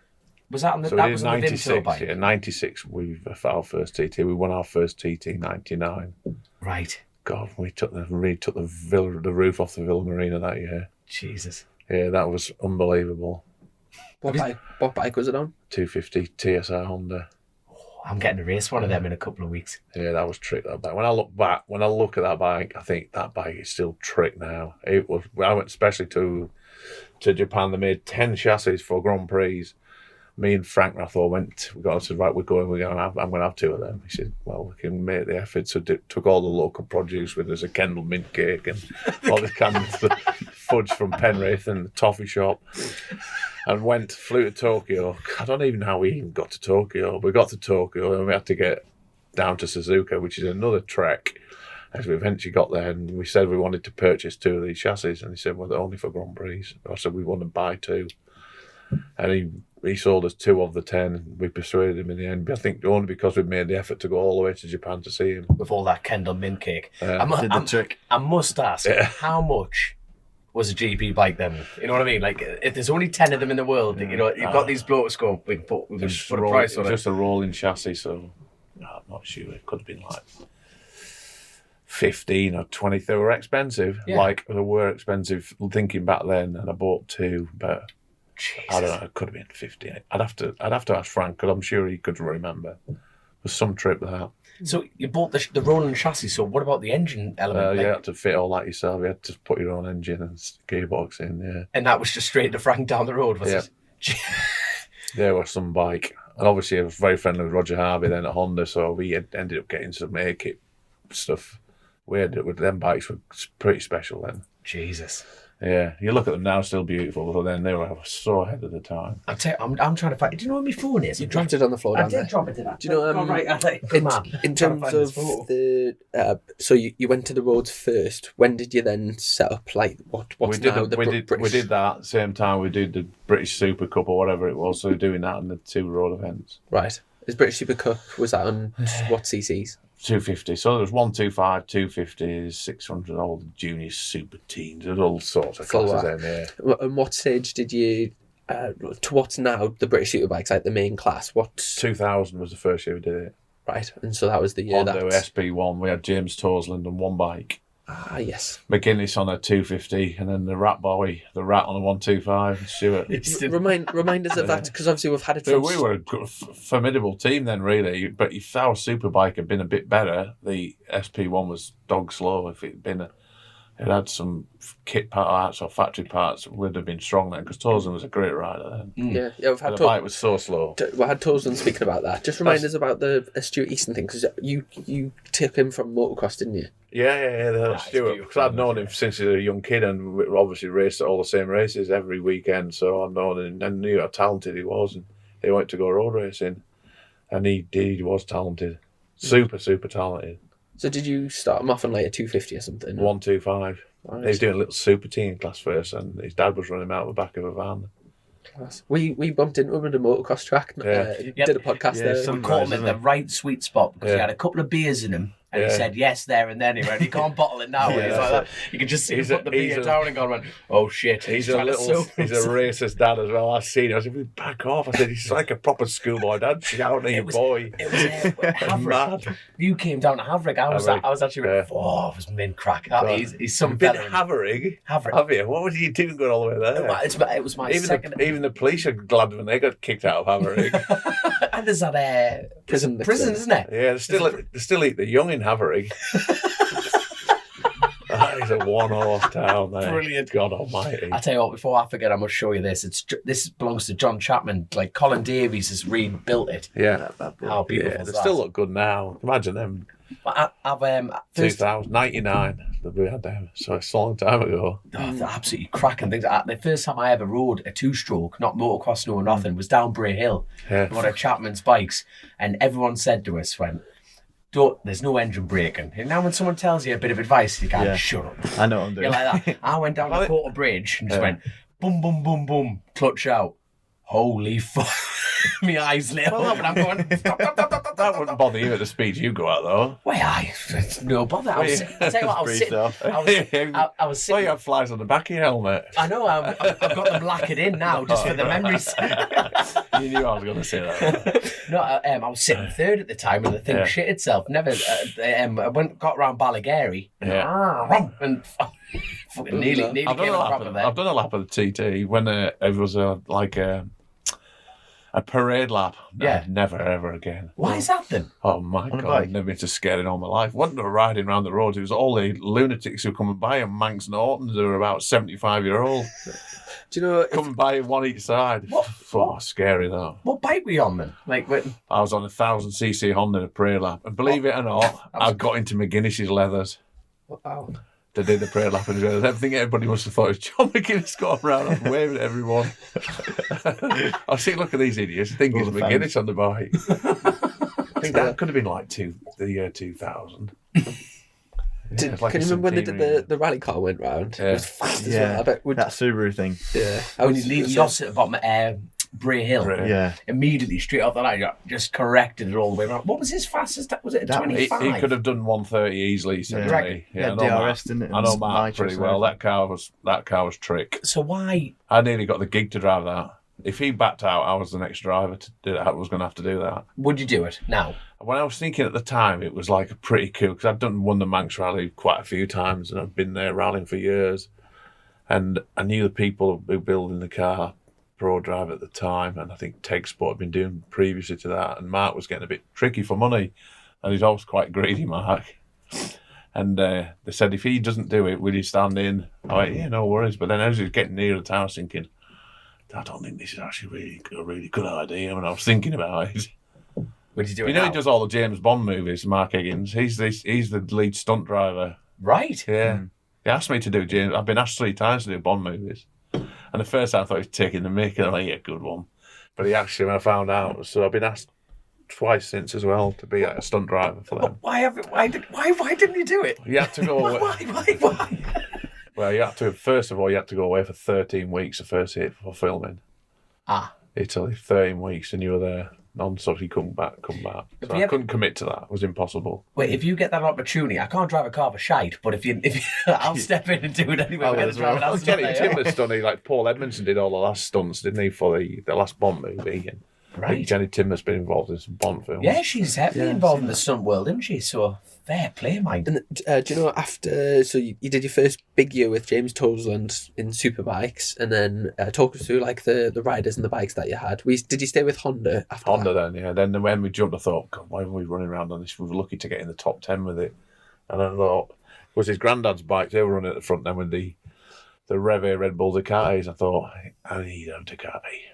Was that on the, So that it was is on the 96. Vimto bike? Yeah, 96 we our first TT. We won our first TT 99. Right. God, we took the roof off the Villa Marina that year. Jesus. Yeah, that was unbelievable. What bike was it on? 250 TSR Honda. I'm getting to race one of them in a couple of weeks. Yeah, that was trick, that bike. When I look at that bike, I think that bike is still trick now. It was. I went especially to Japan. They made 10 chassis for Grand Prix. Me and Frank Rathore went. We got. I said, right, I'm going to have 2 of them. He said, well, we can make the effort. So took all the local produce with us, a Kendall mint cake and all the canned fudge from Penrith and the toffee shop, and flew to Tokyo. I don't even know how we even got to Tokyo. We got to Tokyo and we had to get down to Suzuka, which is another trek. As we eventually got there, and we said we wanted to purchase 2 of these chassis, and he said, well, they're only for Grand Prix. I said, we want to buy 2. And he sold us 2 of the 10. We persuaded him in the end. I think only because we'd made the effort to go all the way to Japan to see him. With all that Kendall mint cake. Did the trick. I must ask, how much was a GP bike then. You know what I mean? Like, if there's only 10 of them in the world, you know, you've got these blokes going, we can put a price on it. Just a rolling chassis, so I'm not sure. It could have been like 15 or 20. They were expensive. Yeah. Like, they were expensive thinking back then, and I bought 2, but Jesus. I don't know, it could have been 15. I'd have to ask Frank, because I'm sure he could remember. There's some trip there. So you bought the rolling chassis, so what about the engine element? You had to fit all that yourself. You had to put your own engine and gearbox in, yeah. And that was just straight to Frank down the road, was it? There was some bike. And obviously I was very friendly with Roger Harvey then at Honda, so we ended up getting some A-kit stuff. We had with them bikes were pretty special then. Jesus. Yeah, you look at them now, still beautiful, but then they were so ahead of the time. I'll tell you, I'm trying to find. Do you know where my phone is? You dropped it on the floor. I did drop it, didn't I? Do you know? Oh, right, in terms of the, so you went to the roads first. When did you then set up? Like what's now the British? We did that same time we did the British Super Cup or whatever it was. So we're doing that in the 2 road events. Right. Is British Super Cup, was that on what CCs? 250. So there was 125, 250s, 600, all the junior super teams. There's all sorts of classes in there. And what stage did you, to what's now the British Superbikes, like the main class? 2000 was the first year we did it. Right, and so that was the year Honda SP1. We had James Torsland on one bike. Ah, yes. McGuinness on a 250, and then the Rat Boy, the Rat on a 125, Stewart. Remind us of that, because obviously we've had it So from... we were a formidable team then, really. But if our Superbike had been a bit better, the SP1 was dog slow. If it had some kit parts or factory parts, it would have been strong then, because Torsland was a great rider then. Yeah, we've had the bike was so slow. We had Torsland speaking about that. Just remind us about the Stuart Easton thing, because you took him from motocross, didn't you? Yeah, Stuart. Because I'd known him since he was a young kid, and we obviously raced at all the same races every weekend. So I've known him and knew how talented he was, and he wanted to go road racing, and he was talented, super talented. So did you start him off on like a 250 or something? 125. Right. He was doing a little super team class first, and his dad was running him out the back of a van. Class. We bumped into him at a motocross track. Did a podcast there. We caught him at the right sweet spot because he had a couple of beers in him. And he said yes there and then. He went, you can't bottle it now. He's like that. You could just see him put the beer down and go, oh shit. He's a racist dad as well. I seen him. I said, back off. I said, he's like a proper schoolboy dad shouting at your boy. It was Haverick. You came down to Haverick. I was actually it was mint crack. He's some bit fella. Haverick. Haverick. Have you? What was you doing going all the way there? It was my second. Even the police are glad when they got kicked out of Haverick. And there's that prison, isn't it? Yeah, they still eat the young in Haverick. That is a one-horse town there. Brilliant. God almighty. I tell you what, before I forget, I must show you this. This belongs to John Chapman. Like Colin Davies has rebuilt it. Yeah. How beautiful is they that? still look good now. Imagine them. I've 2099 that we had them. So it's a long time ago. Oh, they're absolutely cracking things. The first time I ever rode a 2-stroke, not motocross, no nothing, was down Bray Hill. Yeah. One of Chapman's bikes. And everyone said to us, there's no engine braking. And now when someone tells you a bit of advice, you go, shut up. I know what I'm doing. You're like that. I went down the Quarter Bridge and just went, boom, boom, boom, boom, clutch out. Holy fuck. My eyes lit up and I'm going, stop. That wouldn't bother you at the speed you go at, though. Well, it's no bother. I was sitting. I was sitting. Well, you have flies on the back of your helmet. I know. I've got them lacquered in now just for the memories. You knew I was going to say that. No, I was sitting third at the time and the thing shit itself. Never. I got around Ballygarry. Yeah. And fucking nearly came on top of there. I've done a lap of the TT when it was a parade lap. Yeah. Never ever again. Why is that then? Oh my God, I've never been so scared in all my life. Wasn't riding around the roads. It was all the lunatics who were coming by, and Manx and Ortons who were about 75-year-old. Do you know... Coming by one each side. What? Scary though. What bike were you on then? I was on a 1000cc Honda in a parade lap. And believe it or not, I got into McGuinness's leathers. Wow. They did the parade lap and I think everybody must have thought it was John McGuinness going around and waving at everyone. I was thinking, look at these idiots. I think it's McGuinness on the bike. I think that could have been like the year 2000. Can you remember when they did the rally car went round? Yeah. It was fast as well. I bet that Subaru thing. Yeah. When you lost it at the bottom, Bray Hill. Yeah. Immediately straight off the line, just corrected it all the way around. What was his fastest? Was it a That was- 25? He could have done 130 easily. He said to me. Yeah, I know DRS, didn't it? I know And Matt nitrous pretty and well. everything. That car was trick. So why? I nearly got the gig to drive that. If he backed out, I was the next driver to do that. I was going to have to do that. Would you do it now? When I was thinking at the time, it was like a pretty cool, because I'd won the Manx Rally quite a few times and I'd been there rallying for years. And I knew the people who were building the car, Pro Drive at the time, and I think Teg Sport had been doing previously to that. And Mark was getting a bit tricky for money, and he's always quite greedy, Mark. And they said, if he doesn't do it, will you stand in? I went, yeah, no worries. But then as he was getting near the town, I was thinking, I don't think this is actually a really good idea. When I was thinking about it. Would you do it You know, now? he does all the James Bond movies, Mark Higgins. He's the lead stunt driver. Right. Yeah. He asked me to do James. I've been asked 3 times to do Bond movies. And the first time I thought he was taking the mick, and I'm like, yeah, good one. But he actually, when I found out, so I've been asked twice since as well to be a stunt driver for them. Why didn't you do it? You had to go away. Why? Well, you had to, first of all, you had to go away for 13 weeks the first hit for filming. Italy, 13 weeks, and you were there non-stop. You come back. So I couldn't commit to that. It was impossible. Wait, if you get that opportunity, I can't drive a car for shite, but if you I'll step in and do it anyway. will as well. Jenny Timmer's done it, like Paul Edmondson did all the last stunts, didn't he, for the last Bond movie? And I think Jenny Timmer's been involved in some Bond films. Yeah, she's heavily involved in the stunt world, isn't she? So fair play, mate. And do you know, after, so you did your first big year with James Toseland in Superbikes, and then talk us through like the riders and the bikes that you had. Did you stay with Honda after Honda that? then, yeah. Then when we jumped, I thought, God, why are we running around on this? We were lucky to get in the top 10 with it. And I thought, it was his granddad's bike. They were running at the front then with the Reve Red Bull Ducatis. I thought, I need a Ducati.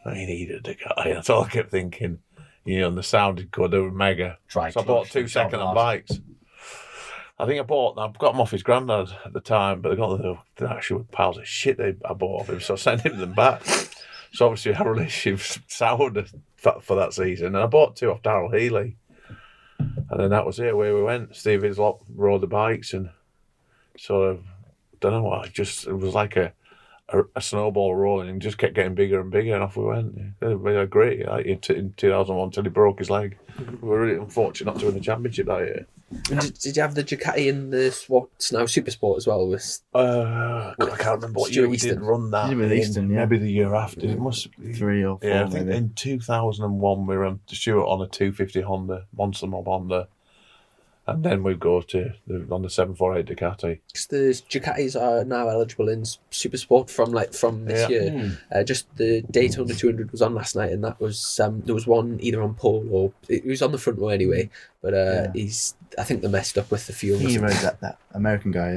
That's all I kept thinking. You know, and the sounded good. They were mega. So I bought 2 second-hand bikes. I think I've got them off his granddad at the time, but they actually were piles of shit I bought off him, so I sent him them back. So obviously our relationship soured for that season. And I bought 2 off Darryl Healy. And then that was it, where we went. Steve Hislop rode the bikes and sort of, don't know what, it was like a snowball rolling and just kept getting bigger and bigger, and off we went. Yeah. We had great in 2001 until he broke his leg. We were really unfortunate not to win the championship that year. And did you have the Ducati in what's now Supersport as well? I can't remember what year we did run that. With Easton, yeah. Maybe the year after. It must be 3 or 4. Yeah, I think maybe. in 2001 we were on Stuart on a 250 Honda, Monster Mob Honda. And then we'd go on the 748 Ducati. The Ducatis are now eligible in Supersport from this year. Just the Daytona 200 was on last night, and that was there was one either on pole or it was on the front row anyway. But I think they messed up with the fuel. He rode that American guy.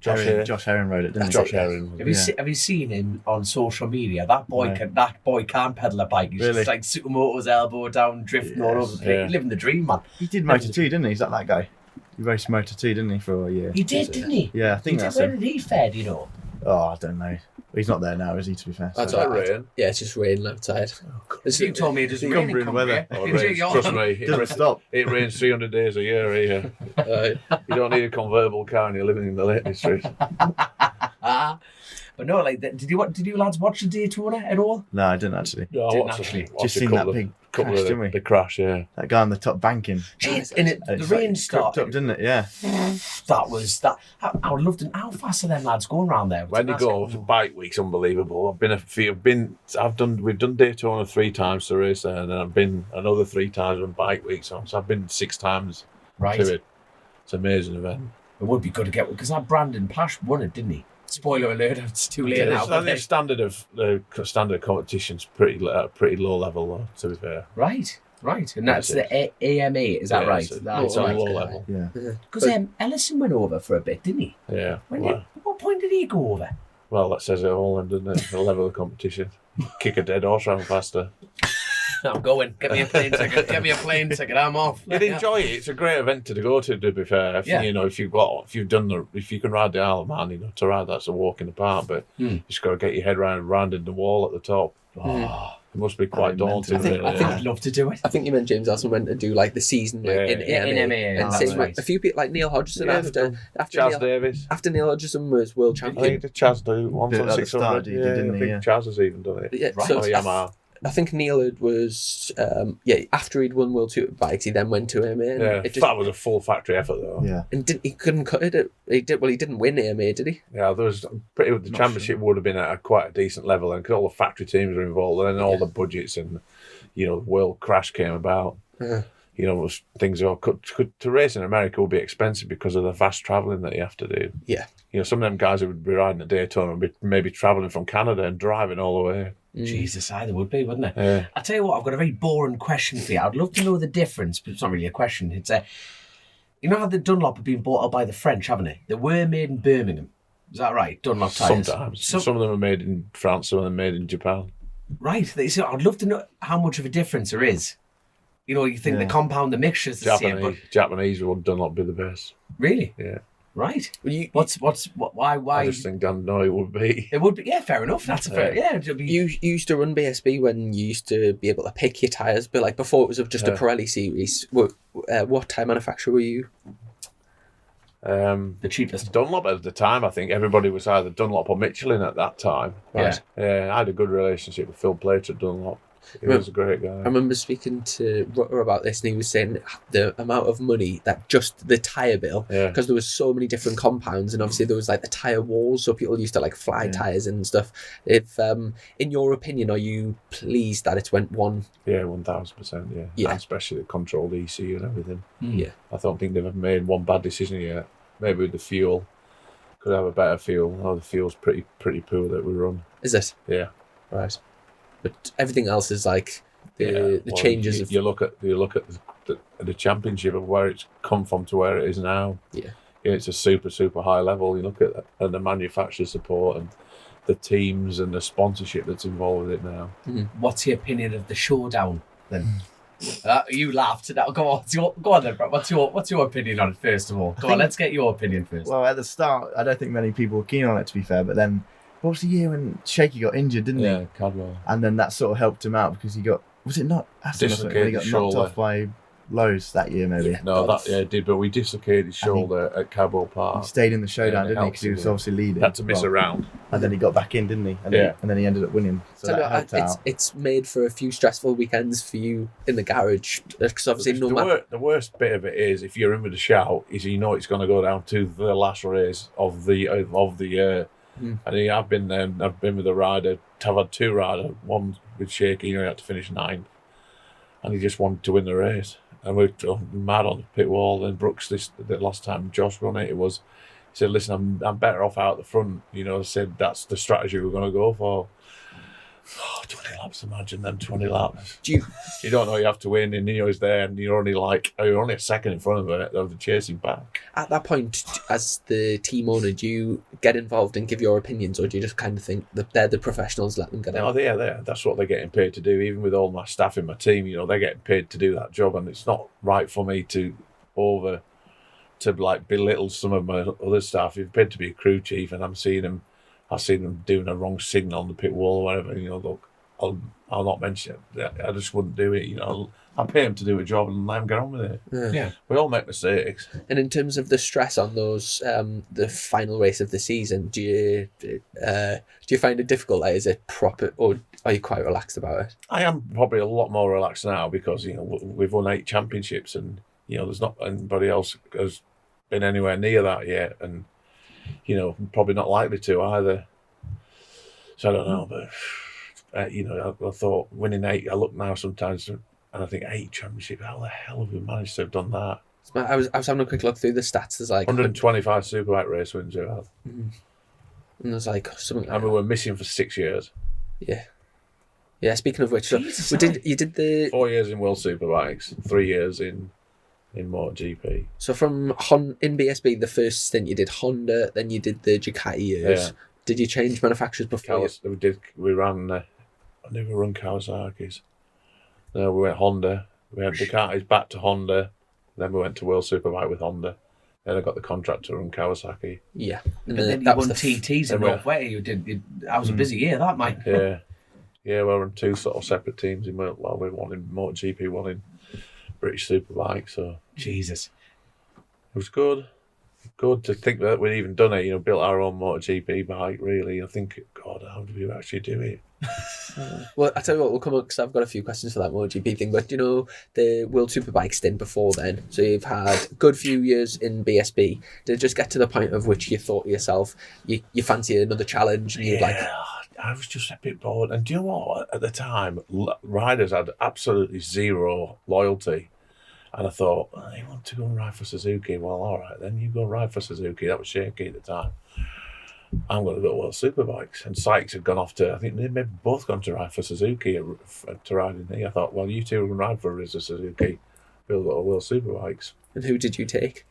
Josh Herron rode it, didn't he? Josh Herron. Have you seen him on social media? That boy can pedal a bike. He's just like Supermoto's elbow down, drifting all over the place. Yeah. Living the dream, man. He did Moto2, didn't he? Is that guy? He raced Moto2, didn't he, for a year? He did, didn't he? Yeah, I think that's Where him. did he fare, do you know? Oh, I don't know. He's not there now, is he, to be fair? That's Is that all right. rain? Yeah, it's just raining outside. You told me it doesn't rain in Cumbrian weather. Oh, it rains. Trust me, It doesn't stop. it rains 300 days a year here. You don't need a convertible car and you're living in the Lake District. But no, like, did you lads watch the Daytona at all? No, I didn't actually. No, I Didn't watched actually. Just a seen couple that big of, couple crash, of didn't we? the crash, yeah. That guy on the top banking. Jeez, and the It's rain like started. crept up, didn't it? Yeah. That was that. I would love to. How fast are them lads going around there? When you go, bike week's unbelievable. We've done Daytona 3 times to race there, and then I've been another 3 times on bike week, so I've been 6 times right. to it. It's an amazing event. It would be good to get because that Brandon Pash won it, didn't he? Spoiler alert! It's too late now. I think standard competition's pretty low level though, to be fair. Right, and that's the AMA. Is that right? It's a low level. Yeah. Because Ellison went over for a bit, didn't he? Yeah. What point did he go over? Well, that says it all, then, doesn't it? The level of competition. Kick a dead horse round faster. I'm going. Get me a plane ticket. I'm off. You'd enjoy it. It's a great event to go to be fair. If you can ride the Isle of Man, to ride that's a walk in the park. But you just got to get your head round the wall at the top. It must be quite daunting. I think- really, I think I'd love to do it. I think you meant James Elson went to do like the season Yeah, in yeah. AMA. In AMA, and that's same right. with a few people like Neil Hodgson Yeah, after Chaz Neil, Davis. after Neil Hodgson was world I champion. think Chaz do once At on the 600. start, he did, didn't I he? think Yeah. Chaz has even done it. Yeah, Right. so Oh, Yamaha. I think Neil was after he'd won World Superbikes, he then went to AMA. And Yeah, it just, that was a full factory effort though. Yeah. and he couldn't cut it. He didn't win AMA, did he? Yeah, there was the championship would have been at quite a decent level, and because all the factory teams were involved, and then all the budgets and the world crash came about. Uh-huh. Things are to race in America would be expensive because of the fast travelling that you have to do. Yeah. Some of them guys who would be riding a Daytona would be maybe travelling from Canada and driving all the way. Jesus, either would be, wouldn't it? Yeah. I tell you what, I've got a very boring question for you. I'd love to know the difference, but it's not really a question. It's you know how the Dunlop have been bought out by the French, haven't they? They were made in Birmingham. Is that right? Dunlop tyres. Sometimes. Some of them are made in France, some of them are made in Japan. Right. So I'd love to know how much of a difference there is. You think the compound, the mixture's the same, but Japanese would not be the best. really? Yeah. Right. Well, I just think Dan Noy would be. It would be, yeah, fair enough. That's a fair, yeah. It'd be, you used to run BSB when you used to be able to pick your tyres, but like before it was just a Pirelli series. What tyre manufacturer were you? the cheapest. Dunlop at the time, I think everybody was either Dunlop or Michelin at that time. Right. I had a good relationship with Phil Plater at Dunlop. He was a great guy. I remember speaking to Rutter about this, and he was saying the amount of money that just the tyre bill, because there was so many different compounds, and obviously there was like the tyre walls, so people used to like fly tyres and stuff. If, in your opinion, are you pleased that it's went one? Yeah, 1000%. Yeah, and especially the controlled ECU and everything. Yeah, I don't think they've ever made one bad decision yet. Maybe with the fuel, could have a better fuel. Oh, the fuel's pretty poor that we run. is it? Yeah. Right. But everything else is like the changes. You look at the championship of where it's come from to where it is now. Yeah, it's a super high level. You look at the manufacturer support and the teams and the sponsorship that's involved with it now. What's your opinion of the showdown then? You laughed at that. Go on then, Brett. What's your opinion on it first of all? Go on, let's get your opinion first. Well, at the start, I don't think many people were keen on it, to be fair. But then, what was the year when Shaky got injured, didn't he? Cadwell. And then that sort of helped him out because he got, was it not Aston or something, when he got Dislocated knocked shoulder. off by Lowe's that year, maybe. No, it did, but we dislocated his shoulder at Cadwell He Park. stayed in the showdown, it didn't he? helped Because he was him, obviously leading. Had to miss a round. And then he got back in, didn't he? And then he ended up winning. So So that no, helped out. it's made for a few stressful weekends for you in the garage, because obviously The worst bit of it is if you're in with a shout, is it's going to go down to the last race of the year. And I've been there. I've been with a rider. I've had two riders. One with Shaky, he had to finish 9th, and he just wanted to win the race. And we were mad on the pit wall. Then Brooks, the last time Josh won it, he said, "Listen, I'm better off out the front." I said that's the strategy we're going to go for. 20 laps, imagine them 20 laps. You don't know you have to win, and he's there, and you're only a second in front of it. They're chasing back. At that point, as the team owner, do you get involved and give your opinions, or do you just kind of think that they're the professionals, let them get out? That's what they're getting paid to do. Even with all my staff in my team, they're getting paid to do that job, and it's not right for me to belittle some of my other staff. You've paid to be a crew chief, and I've seen them doing a wrong signal on the pit wall or whatever. Look, I'll not mention it. I just wouldn't do it. I pay them to do a job and let them get on with it. Yeah. We all make mistakes. And in terms of the stress on those, the final race of the season, do you find it difficult? Like, is it proper, or are you quite relaxed about it? I am probably a lot more relaxed now because we've won 8 championships, and there's not anybody else has been anywhere near that yet, and probably not likely to either. So I don't know, but I thought winning 8. I look now sometimes and I think 8 championships. How the hell have we managed to have done that? I was having a quick look through the stats. There's like 125 Superbike race wins we had. And there's like something. And we were missing for 6 years. Yeah. Speaking of which, Jesus, you did the 4 years in World Superbikes, 3 years in MotoGP. So from in BSB, the first stint you did Honda, then you did the Ducati years. Yeah. Did you change manufacturers before? We ran. I never run Kawasaki's. No, we went Honda. We had Ducatis back to Honda. Then we went to World Superbike with Honda. Then I got the contract to run Kawasaki. Yeah, And then you that won was TTs in North Wales. That was a busy year, that, mate. Yeah. Yeah, we're on two sort of separate teams in we're one in MotoGP, one in British Superbike. So Jesus. it was good. Good to think that we'd even done it. Built our own MotoGP bike. Really, I think, God, how did we actually do it? Well, I tell you what, we'll come up because I've got a few questions for that MotoGP thing. But the World Superbike stint before then, so you've had a good few years in BSB. Did it just get to the point of which you thought to yourself, you fancy another challenge, and you'd I was just a bit bored. And do you know what? At the time, riders had absolutely zero loyalty. And I thought, you want to go and ride for Suzuki? Well, all right, then you go and ride for Suzuki. That was shaky at the time. I'm going to go to World Superbikes. And Sykes had gone off to, I think they'd maybe both gone to ride for Suzuki to ride in there. I thought, well, you two can ride for Rizzo Suzuki. We'll go to World Superbikes. And who did you take?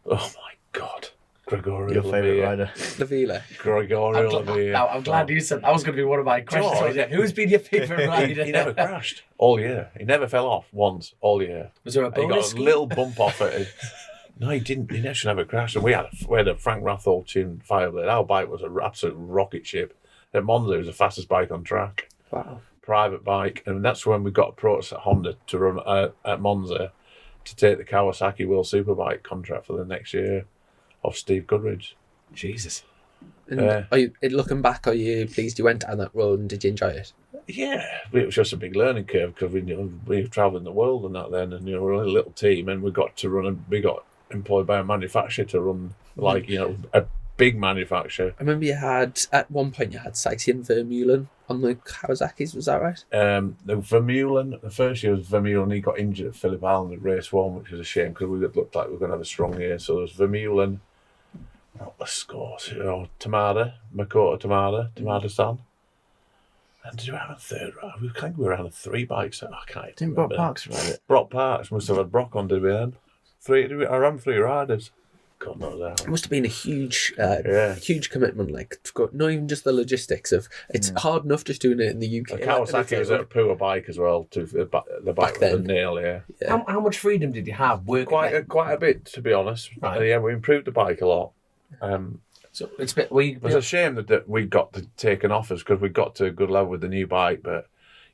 Oh, my God. Gregorio Your favourite rider. Lavilla. Gregorio Lavilla. Now, I'm glad you said that was going to be one of my questions. George. Who's been your favourite rider? He never crashed all year. He never fell off once all year. Was there a And he bonus got a little bump off it. No, he didn't. He actually never crashed. And we had a Frank Rathall tuned Fireblade. Our bike was an absolute rocket ship. At Monza, it was the fastest bike on track. Wow. Private bike. And that's when we got approached at Honda to run at Monza to take the Kawasaki World Superbike contract for the next year off Steve Goodridge. Jesus. And looking back, are you pleased you went down that road and did you enjoy it? Yeah, it was just a big learning curve because we were travelling the world and that then, and we're only a little team, and we got employed by a manufacturer to run a big manufacturer. I remember at one point you had Sykes and Vermeulen on the Kawasaki's, was that right? The Vermeulen, the first year was Vermeulen. He got injured at Phillip Island at race one, which was a shame because we looked like we were going to have a strong year. So there was Vermeulen. What the scores? Tamada, Makoto Tamada-san. And did we have a third ride? We think we were on 3 bikes. I can't Didn't remember. Brock Parks ride it? Brock Parks must have had Brock on, did we then? I ran 3 riders. God knows how. It must have been a huge commitment. Like, not even just the logistics of it's hard enough just doing it in the UK. The Kawasaki was a poor bike as well. The bike was a nail, yeah. How much freedom did you have working? Quite a bit, to be honest. Right. Yeah, we improved the bike a lot. So it's it was a shame that we got to taken offers because we got to a good level with the new bike, but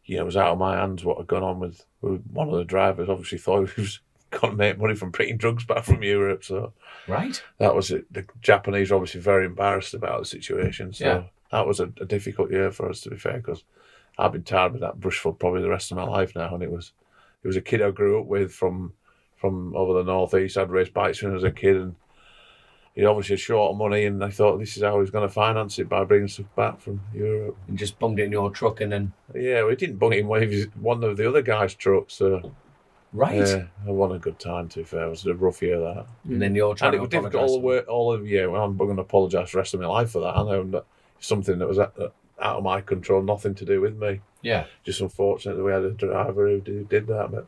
it was out of my hands what had gone on with one of the drivers. Obviously, thought he was going to make money from bringing drugs back from Europe, so right. That was it. The Japanese were obviously very embarrassed about the situation, so that was a difficult year for us, to be fair, because I've been tired with that brush for probably the rest of my life now, and it was a kid I grew up with from over the northeast. I'd raced bikes when I was a kid, and he obviously had short of money, and I thought this is how he was going to finance it, by bringing stuff back from Europe. And just bunged it in your truck and then... Yeah, we didn't bung it in one of the other guys' trucks, so... Right. Yeah, I won a good time, to be fair. It was a rough year, that. And then you're trying and it was difficult all of year. I'm going to apologise for the rest of my life for that. I know that it's something that was out of my control, nothing to do with me. Yeah. Just unfortunate that we had a driver who did that, but...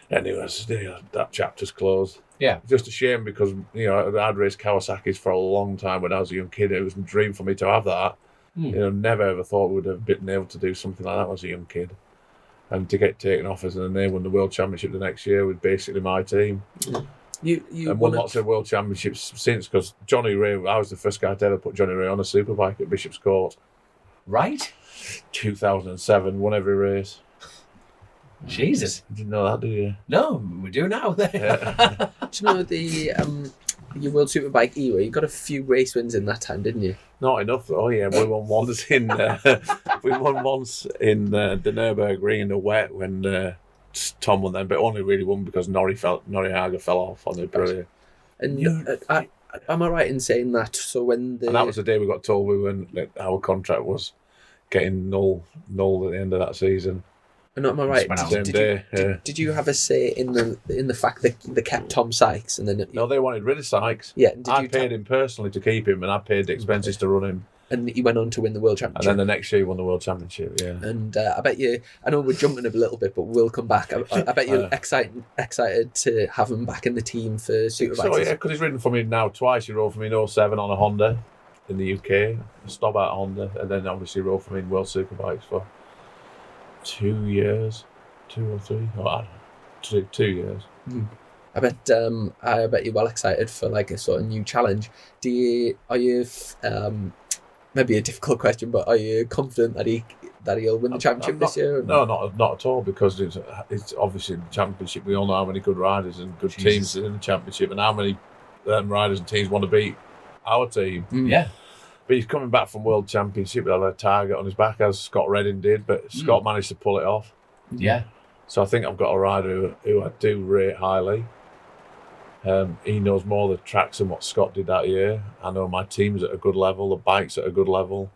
Anyways, that chapter's closed. Yeah. Just a shame because, I'd raced Kawasaki's for a long time when I was a young kid. It was a dream for me to have that. Never ever thought we would have been able to do something like that when I was a young kid. And to get taken off as and then they won the World Championship the next year with basically my team. You won lots of World Championships since, because Johnny Ray, I was the first guy to ever put Johnny Ray on a superbike at Bishop's Court. Right. 2007, won every race. Jesus. You didn't know that, did you? No, we do now. Yeah. Do you know your World Superbike era? You got a few race wins in that time, didn't you? Not enough though. Yeah, we won once in the Nürburgring, the wet, when Tom won then, but only really won because Noriega fell off on the Aprilia. And am I right in saying that? So when and that was the day we got told our contract was getting null at the end of that season. And am I right? Did you have a say in the fact that they kept Tom Sykes and then? No, they wanted rid of Sykes. Yeah, I paid him personally to keep him, and I paid the expenses to run him. And he went on to win the World Championship. And then the next year he won the World Championship. Yeah. And I bet you. I know we're jumping a little bit, but we'll come back. I bet you're excited to have him back in the team for Superbikes. So yeah, because he's ridden for me now twice. He rode for me in 07 on a Honda in the UK, stop at Honda, and then obviously rode for me in World Superbikes for 2 years, 2 or 3. Oh, I don't know, 2 years. I bet you're well excited for like a sort of new challenge. maybe a difficult question, but are you confident that he'll win the championship this year? No, not at all, because it's obviously the championship. We all know how many good riders and good teams are in the championship, and how many riders and teams want to beat our team. Yeah. But he's coming back from World Championship with a target on his back, as Scott Redding did, but Scott managed to pull it off. Yeah. So I think I've got a rider who I do rate highly. He knows more of the tracks than what Scott did that year. I know my team's at a good level, the bike's at a good level.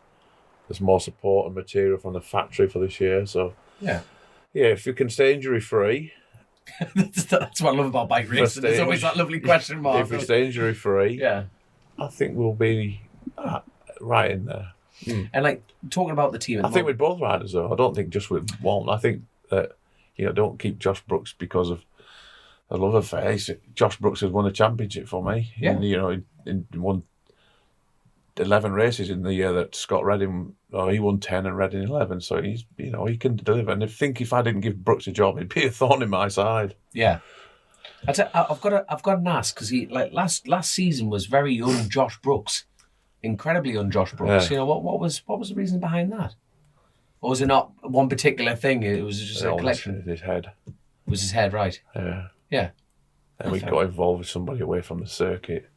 There's more support and material from the factory for this year. So yeah, if you can stay injury free. That's what I love about bike racing. There's always that lovely question mark. If we stay injury free, I think we'll be right in there. And like talking about the team, I think with both riders though. I don't think just with one. I think that don't keep Josh Brooks because of a love affair. Josh Brooks has won a championship for me. Yeah. And, in won 11 races in the year that Scott Redding. He won 10 and Redding 11. So he's he can deliver. And I think if I didn't give Brooks a job, he'd be a thorn in my side. Yeah. I've got an ask, because he last season was very young Josh Brooks, incredibly young Josh Brooks. Yeah. What was the reason behind that? Or was it not one particular thing? It was just a collection. His head. It was his head, right? Yeah. Yeah. And we got involved with somebody away from the circuit,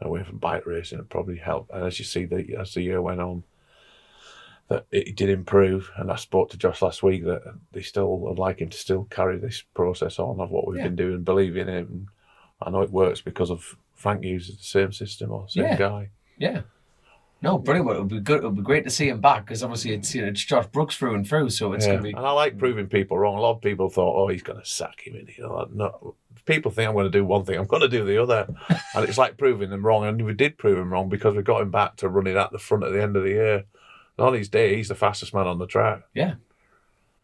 away from bike racing. It probably helped. And as you see, as the year went on, that it did improve. And I spoke to Josh last week that they still would like him to still carry this process on of what we've been doing, believe in him. And I know it works because of Frank uses the same system or same guy. Yeah. No, brilliant. It would be good. It would be great to see him back, because obviously it's Josh Brooks through and through. So it's going to be. And I like proving people wrong. A lot of people thought, he's going to sack him. And no, people think I'm going to do one thing, I'm going to do the other, and it's like proving them wrong. And we did prove him wrong, because we got him back to running at the front at the end of the year. And on his day, he's the fastest man on the track. Yeah.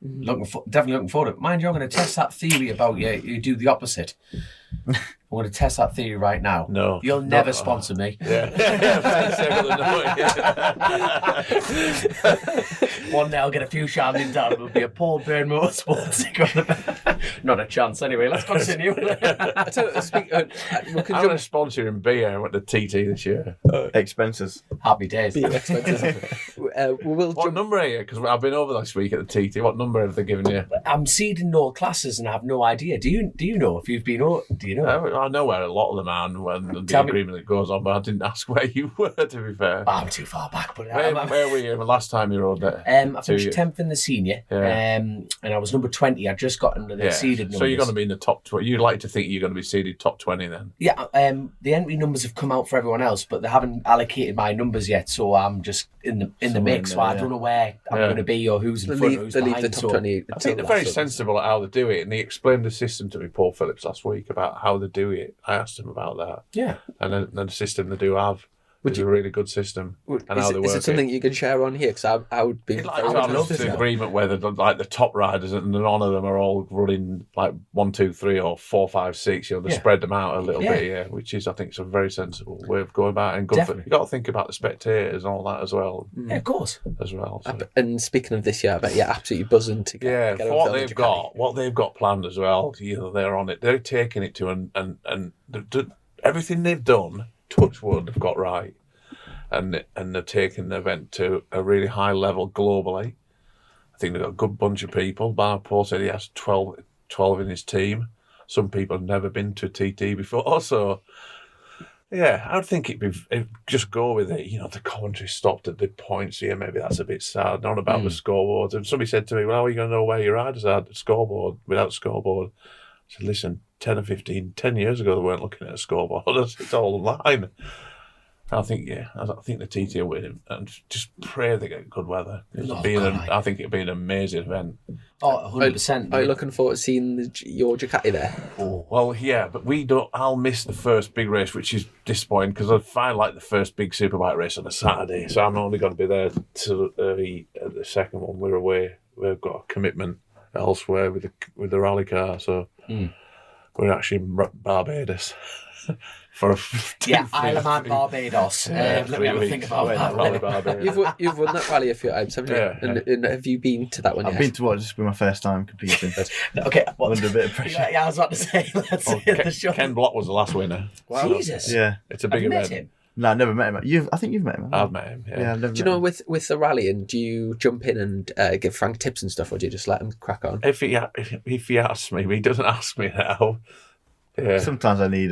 Definitely looking forward to it. Mind you, I'm going to test that theory about you do the opposite. I'm going to test that theory right now. No. You'll never sponsor me. Yeah. One day I'll get a few shandings down. It'll be a Paul Byrne Motorsports. Not a chance. Anyway, let's continue. I'm going to sponsor him beer at the TT this year. Expenses. Happy days. What number are you? Because I've been over this week at the TT. What number have they given you? I'm seeding all classes and I have no idea. Do you know if you've been? Do you know? I know where a lot of them are and when the agreement that goes on, but I didn't ask where you were, to be fair. I'm too far back. But where were you the last time you rode there? I finished 10th in the senior, and I was number 20. I just got into the seeded numbers. So you're going to be in the top 20. You'd like to think you're going to be seeded top 20 then? Yeah, the entry numbers have come out for everyone else, but they haven't allocated my numbers yet, so I'm just in the mix. So I don't know where I'm going to be or who's in front or who's behind. The top 20. I think they're very sensible at how they do it, and they explained the system to me, Paul Phillips, last week about how they do it. I asked him about that. Yeah. And then the system they do have is a really good system. And how they work. Is it something you can share on here? Because I would be. I'd love the agreement where the top riders and none of them are all running like 1, 2, 3 or 4, 5, 6. They spread them out a little bit. Which is, I think, a very sensible way of going about it. And good for, you got to think about the spectators and all that as well. Yeah, of course. As well. So. And speaking of this year, I bet you're absolutely buzzing to get for what they've got planned as well. They're on it. They're taking it to and everything they've done, touch wood, they've got right. And they're taking the event to a really high level globally. I think they've got a good bunch of people. Paul said he has 12 in his team. Some people have never been to TT before. So, I would think it'd just go with it. The commentary stopped at the points here. Maybe that's a bit sad. Not about the scoreboard. And somebody said to me, well, how are you going to know where your riders are at the scoreboard without the scoreboard? I said, listen, 10 years ago, they weren't looking at a scoreboard. It's all online. I think the TT will win and just pray they get good weather. I think it'll be an amazing event. 100%. Are you looking forward to seeing your Ducati there? Oh, well, yeah, but I'll miss the first big race, which is disappointing because I find like the first big superbike race on a Saturday, so I'm only going to be there to the second one. We're away. We've got a commitment elsewhere with the rally car, so we're actually in Barbados. Isle of Man, Barbados. Let me have a think about that. You've won that rally a few times, haven't you? And have you been to that one yet? I've been to what? This will be my first time competing. Okay, under a bit of pressure. Yeah, I was about to say. Let's hit the shot. Ken Block was the last winner. Wow. Jesus. Yeah, it's a big event. Him? No, I've never met him. I think you've met him. I've met him. Yeah. I've never Do you met know him. with the rallying, do you jump in and give Frank tips and stuff, or do you just let him crack on? If he asks me, but he doesn't ask me now. Yeah. Sometimes I need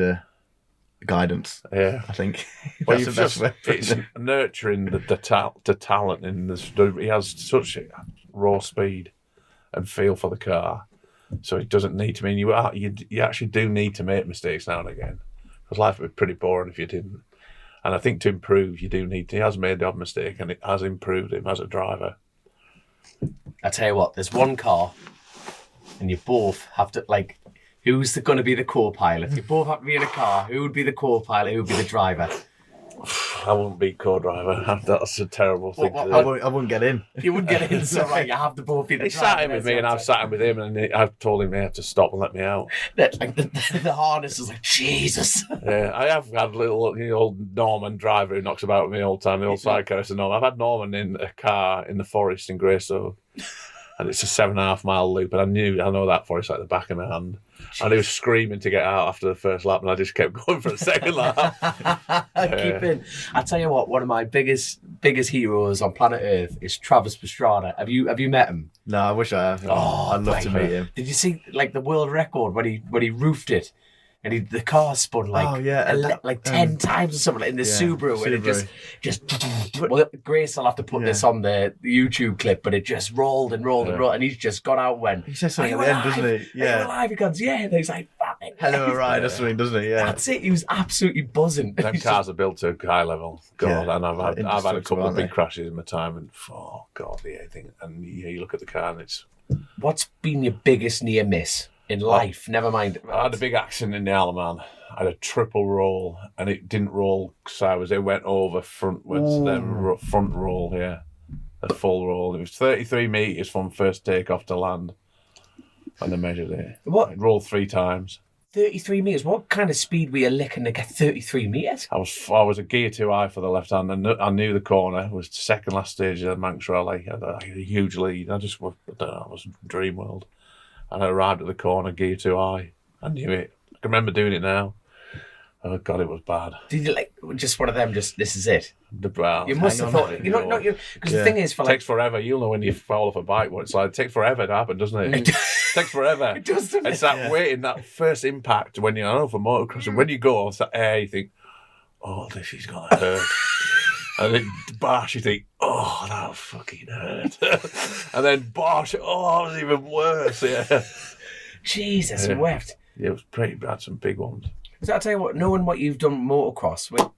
guidance. Yeah. I think Well, that's the best way. of putting it's it. nurturing the talent in this. He has such raw speed and feel for the car, so it doesn't need to mean you actually do need to make mistakes now and again, because life would be pretty boring if you didn't. And I think to improve, you do need to. He has made the odd mistake, and it has improved him as a driver. I tell you what, there's one car, and you both have to, like, who's going to be the co-pilot? You both have to be in a car. Who would be the co-pilot? Who would be the driver? I wouldn't be co-driver. That's a terrible thing to do. I wouldn't get in. You wouldn't get in, so right, you have to both be the He driver. sat in with me, and I've sat in with him, and I've told him he had to stop and let me out. Like, the harness is like, Jesus. Yeah, I have had old Norman driver who knocks about with me all the time, the old Sykes and all. I've had Norman in a car in the forest in Greystoke, and it's a 7.5 mile loop, and I know that forest like the back of my hand. And he was screaming to get out after the first lap, and I just kept going for a second lap. Keep in. I tell you what, one of my biggest heroes on planet Earth is Travis Pastrana. Have you met him? No, I wish I have. Oh, I'd love to meet him. Did you see like the world record when he roofed it? And the car spun like 10 times or something in the Subaru, and it just well, Grace will have to put this on the YouTube clip, but it just rolled and rolled and rolled, and he's just got out when He says something at the end, doesn't he? Are you alive? He goes, yeah. And he's like, fucking Hello, ride or something, doesn't he? Yeah. That's it. He was absolutely buzzing. Them cars are built to a high level. God, Yeah. and I've had a Indestructible, couple of aren't big they? crashes in my time, and oh God, yeah, I think, and you look at the car, and it's. What's been your biggest near miss in life? Never mind. I had a big accident in the Alaman. I had a triple roll, and it didn't roll sideways. It went over frontwards, then front roll, a full roll. It was 33 metres from first takeoff to land when they measured it. What? It rolled 3 times. 33 metres. What kind of speed were you licking to get 33 metres? I was a gear too high for the left hand. I knew the corner. It was the second last stage of the Manx Rally. I had a huge lead. I don't know, it was dream world. And I arrived at the corner, gear too high. I knew it. I can remember doing it now. Oh God, it was bad. Did you like just one of them? Just this is it. Well, You must have thought. You know, not you. Because the thing is, for It like, takes forever. You'll know when you fall off a bike what it's like. It takes forever to happen, doesn't it? It takes forever. It does, doesn't It's it? that waiting, that first impact when you, I know for motocross, and when you go off that air, you think, oh, this is going to hurt. And then bash, you think, oh, that fucking hurt. And then bash, oh, it was even worse. Yeah. Jesus wept. Yeah, it was pretty bad, some big ones. So I tell you what, knowing what you've done motocross,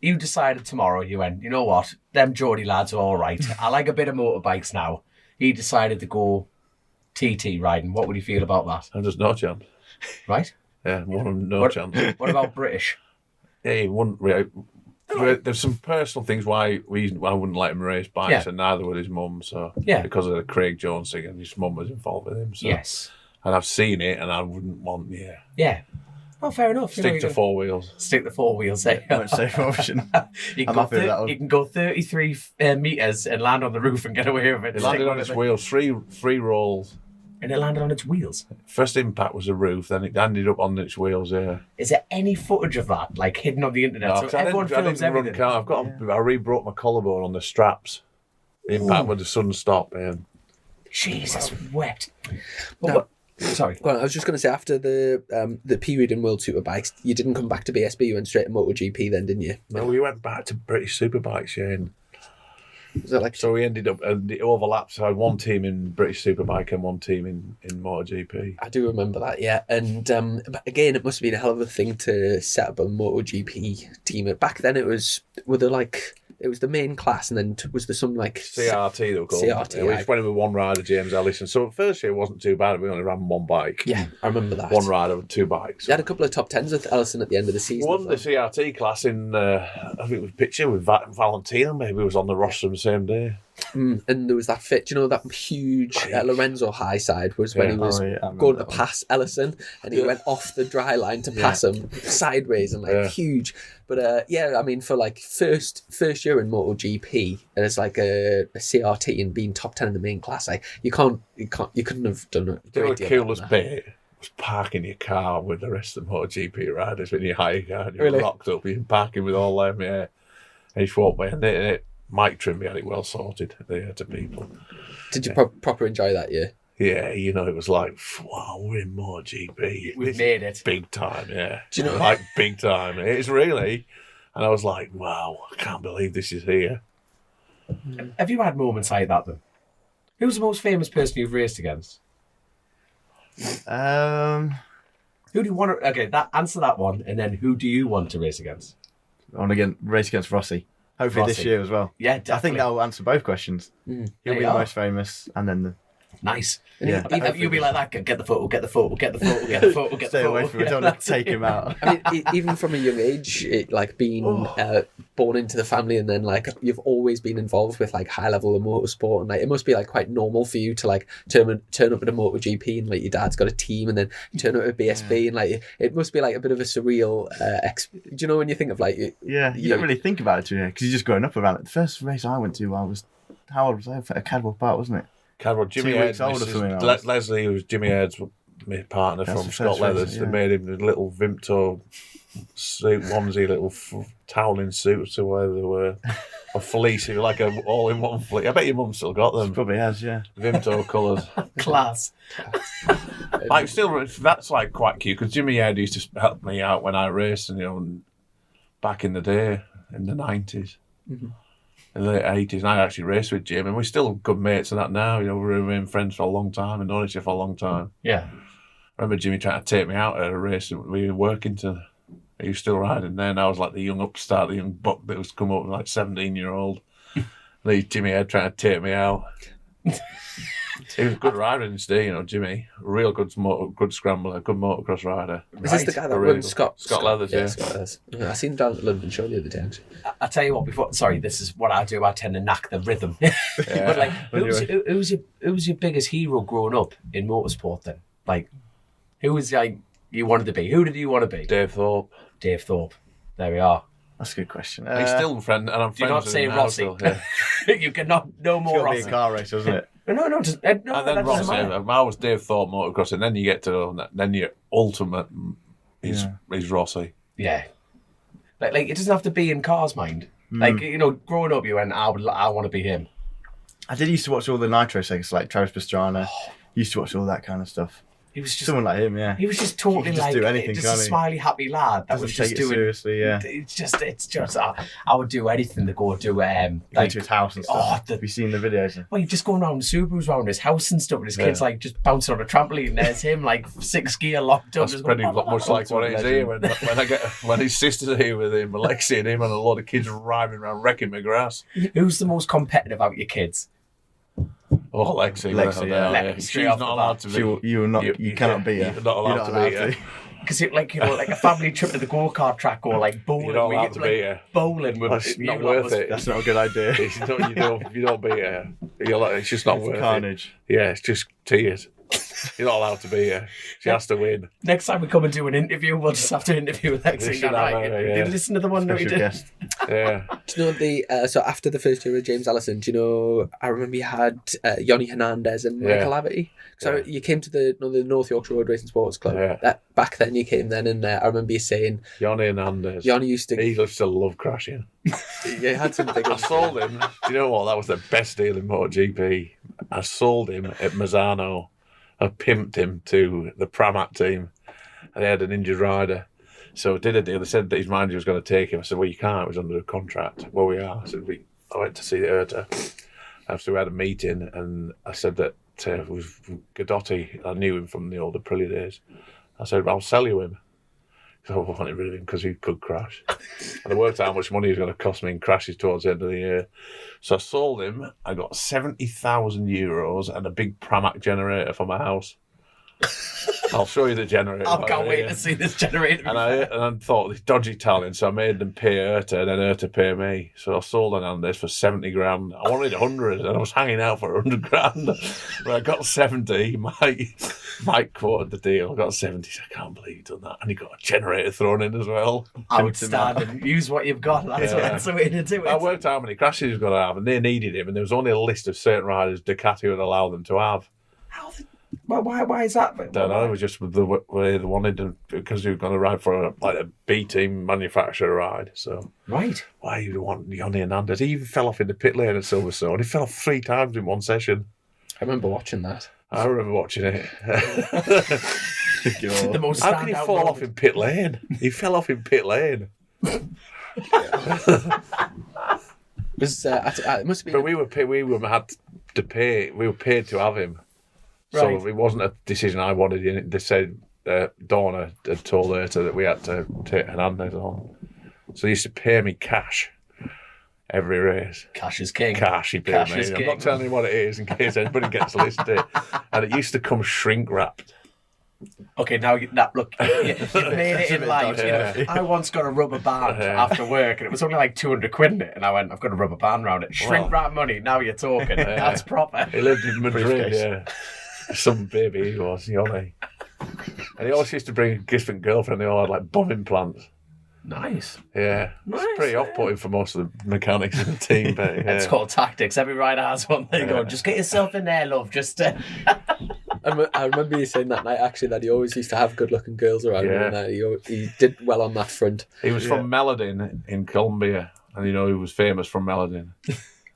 you decided tomorrow. You went, you know what? Them Geordie lads are all right. I like a bit of motorbikes now. He decided to go TT riding. What would you feel about that? And there's no chance. Right? Yeah, one of them, no chance. What about British? Yeah, he wouldn't really. There's some personal things why I wouldn't let him race bikes, and neither would his mum. So because of the Craig Jones thing, and his mum was involved with him. So. Yes. And I've seen it, and I wouldn't want. Yeah. Well, fair enough. Stick to 4 wheels. Stick to 4 wheels. Much safer option. You I'm happy with that one. You can go 33 metres and land on the roof and get away with it. It landed on its wheels, three rolls. And it landed on its wheels. First impact was the roof, then it landed up on its wheels. Yeah. Is there any footage of that, like hidden on the internet? No, So 'cause I everyone didn't films run everything. car. I re-broke my collarbone on the straps. The impact when the sun stopped. Jesus wept. Sorry. Well, I was just going to say, after the period in World Superbikes, you didn't come back to BSB, you went straight to MotoGP then, didn't you? No, we went back to British Superbikes, and Was that like... so we ended up, and it overlapped. So I had one team in British Superbike and one team in MotoGP. I do remember that, yeah. And but again, it must have been a hell of a thing to set up a MotoGP team. Back then, it was the main class, and then was there some like CRT they were called. CRT, Yeah, we just went in with one rider, James Ellis, and so first year it wasn't too bad. We only ran one bike. Yeah, I remember that. One rider with 2 bikes. You had a couple of top tens with Ellison at the end of the season. Won the CRT class in, I think it was picture with Valentino, maybe was on the roster on the same day. And there was that fit, you know, that huge Lorenzo high side was when he was going to pass Ellison, and he went off the dry line to pass him sideways and huge. But I mean, for like first year in MotoGP, and it's like a CRT and being top 10 in the main class, like you couldn't have done it. The coolest bit was parking your car with the rest of the MotoGP riders when you hire your car. You're Really? rocked up, you're parking with all them, yeah. And you walk by, and Mike Trimby had it well sorted. They had to people. Did you proper enjoy that year? Yeah, you know, it was like, wow, we're in MotoGP. We've made it. Big time, yeah. Do you know- Like, big time. It's really. And I was like, wow, I can't believe this is here. Have you had moments like that, then? Who's the most famous person you've raced against? I Who do you want to... Okay, answer that one, and then who do you want to race against? want to race against Rossi. Hopefully this Rossi. year as well. Yeah, I think definitely. that will answer both questions. Mm. He'll They be the are. most famous, and then the Nice. Yeah. You'll be like that. Get the photo, get the photo, get the photo, get the photo, get the stay photo. away from it. Yeah, Don't that's take it. him out. I mean, even from a young age, being born into the family, and then like you've always been involved with like high level of motorsport, and like it must be like quite normal for you to like turn up at a MotoGP, and like your dad's got a team, and then turn up at BSB, and like it must be like a bit of a surreal. Do you know when you think of like Yeah, you don't really think about it too, because you're just growing up around it. The first race I went to, how old was I? At Cadwell Park, wasn't it? Cadwell, Jimmy 2 weeks Head, old or something else. Leslie, who was Jimmy Head's my partner That's from the Scott first Leathers, race, they yeah. made him a little Vimto suit, onesie, little toweling suits or whatever they were. A fleece, like a all-in-one fleece. I bet your mum still got them. Probably has, yeah. Vimto colours. Class. Like still, that's like quite cute because Jimmy Head used to help me out when I raced, and you know, back in the day in the 90s, in the late 80s, and I actually raced with Jim, and we're still good mates and that now. You know, we've remained friends for a long time and known each other for a long time. Yeah. I remember Jimmy trying to take me out at a race. We were Workington. He was still riding then. I was like the young upstart, the young buck that was come up, like 17-year-old. Jimmy Head trying to take me out. He was a good rider in his day, you know, Jimmy. Real good scrambler, good motocross rider. is this the guy that Really runs good. Scott Leathers, yeah. Scott Leathers. Yeah, I seen him down at the London show the other day. Actually. I tell you what, this is what I do. I tend to knack the rhythm. But like, who's your biggest hero growing up in motorsport then? Like, who was like you wanted to be? Who did you want to be? Dave Thorpe. Dave Thorpe. There we are. That's a good question. He's still a friend, and I'm Do friends not with say him now Rossi. still, yeah. You cannot no It's more got to be Rossi. a car race, doesn't it? No, And then that doesn't Rossi, matter. I was Dave Thorpe motocross, and then you get to then your ultimate is Rossi. Yeah. Like it doesn't have to be in cars' mind. Like, you know, growing up, you went, I want to be him. I did used to watch all the Nitro segments, like Travis Pastrana. Used to watch all that kind of stuff. He was just Someone like him, yeah. He was just totally He can just like do anything, just a can't he? smiley, happy lad that Doesn't was take just it doing. seriously, yeah. It's just. I would do anything to go to Go like to his house and stuff. Have you seen the videos? well, you're just going around Subarus around his house and stuff, and his kids like just bouncing on a trampoline. And there's him like 6 gear locked up. That's just pretty going, much like what he's here when his sister's here with him, Alexi and him, and a lot of kids rhyming around wrecking my grass. Who's the most competitive out of your kids? Oh, Alexi, Lexi, yeah. Lexi, She's straight not off the allowed bat. to be. You cannot beat her. You're not allowed to beat her. Because like like a family trip to the go kart track or like bowling. You're not where allowed to like, beat her. Bowling with That's not you worth lot it. That's not a good idea. If you don't beat her, it's just not worth it. Carnage. Yeah, it's just tears. You're not alled to beat her. She has to win. Next time we come and do an interview, we'll just have to interview Lexi. should have Right? her, yeah. Did you listen to the one that we Special did? guest. Yeah. Do you know so after the first year of James Allison, do you know? I remember you had Yoni Hernandez and Michael Laverty. So Yeah. you came to the North Yorkshire Road Racing Sports Club. Yeah. Back then you came then, and I remember you saying Yanni Hernandez. Yoni used to. He used to love crashing. You had some big. I sold him. Do you know what? That was the best deal in MotoGP. I sold him at Mazzano. I pimped him to the Pramat team. And they had an injured rider. So I did a deal. They said that his manager was going to take him. I said, well, you can't. It was under a contract. Well, we are. I said, I went to see the IRTA. After we had a meeting, and I said that with Gadotti, I knew him from the old Aprilia days. I said, I'll sell you him. So I wanted rid of him because he could crash. And I worked out how much money he was going to cost me in crashes towards the end of the year. So I sold him. I got 70,000 euros and a big Pramac generator for my house. I'll show you the generator. I can't wait to see this generator. And I thought, this dodgy talent, so I made them pay IRTA, and then IRTA pay me. So I sold Hernandez for 70 grand. I wanted 100, and I was hanging out for 100 grand. But I got 70. Mike quoted the deal. I got 70. I can't believe he done that. And he got a generator thrown in as well. Outstanding. Use what you've got. That's the way to do it. I worked out how many crashes he was going to have, and they needed him, and there was only a list of certain riders Ducati would allow them to have. Well, why is that? Don't know. It was just the way they wanted to, because you were going to ride for a B team manufacturer ride. So Right. why you want Johnny Hernandez? He even fell off in the pit lane at Silverstone. He fell off 3 times in one session. I remember watching that. I remember watching it. The most How can he standout fall moment. off in pit lane? He fell off in pit lane. It was, it must have been. But we were had to pay. We were paid to have him. Right. So it wasn't a decision I wanted in it. They said Donna had told her that we had to take Hernandez on. So he used to pay me cash every race. Cash is king. Cash he paid Cash me. is I'm king. not telling you what it is in case anybody gets listed. And it used to come shrink wrapped. Okay, now you've made it in life. You know, I once got a rubber band after work, and it was only like 200 quid in it, and I went, I've got a rubber band around it. Shrink wrap money. Now you're talking. That's proper. He lived in Madrid, Briefcase. yeah. Some baby he was, Johnny. And he always used to bring a different girlfriend. They all had like bum implants. Nice. Yeah, Nice, it's pretty off-putting for most of the mechanics in the team. But yeah. It's called tactics. Every rider has one. They go, just get yourself in there, love. Just. I remember you saying that night actually that he always used to have good-looking girls around him, and that he did well on that front. He was from Meladin in Colombia, and he was famous from Meladin.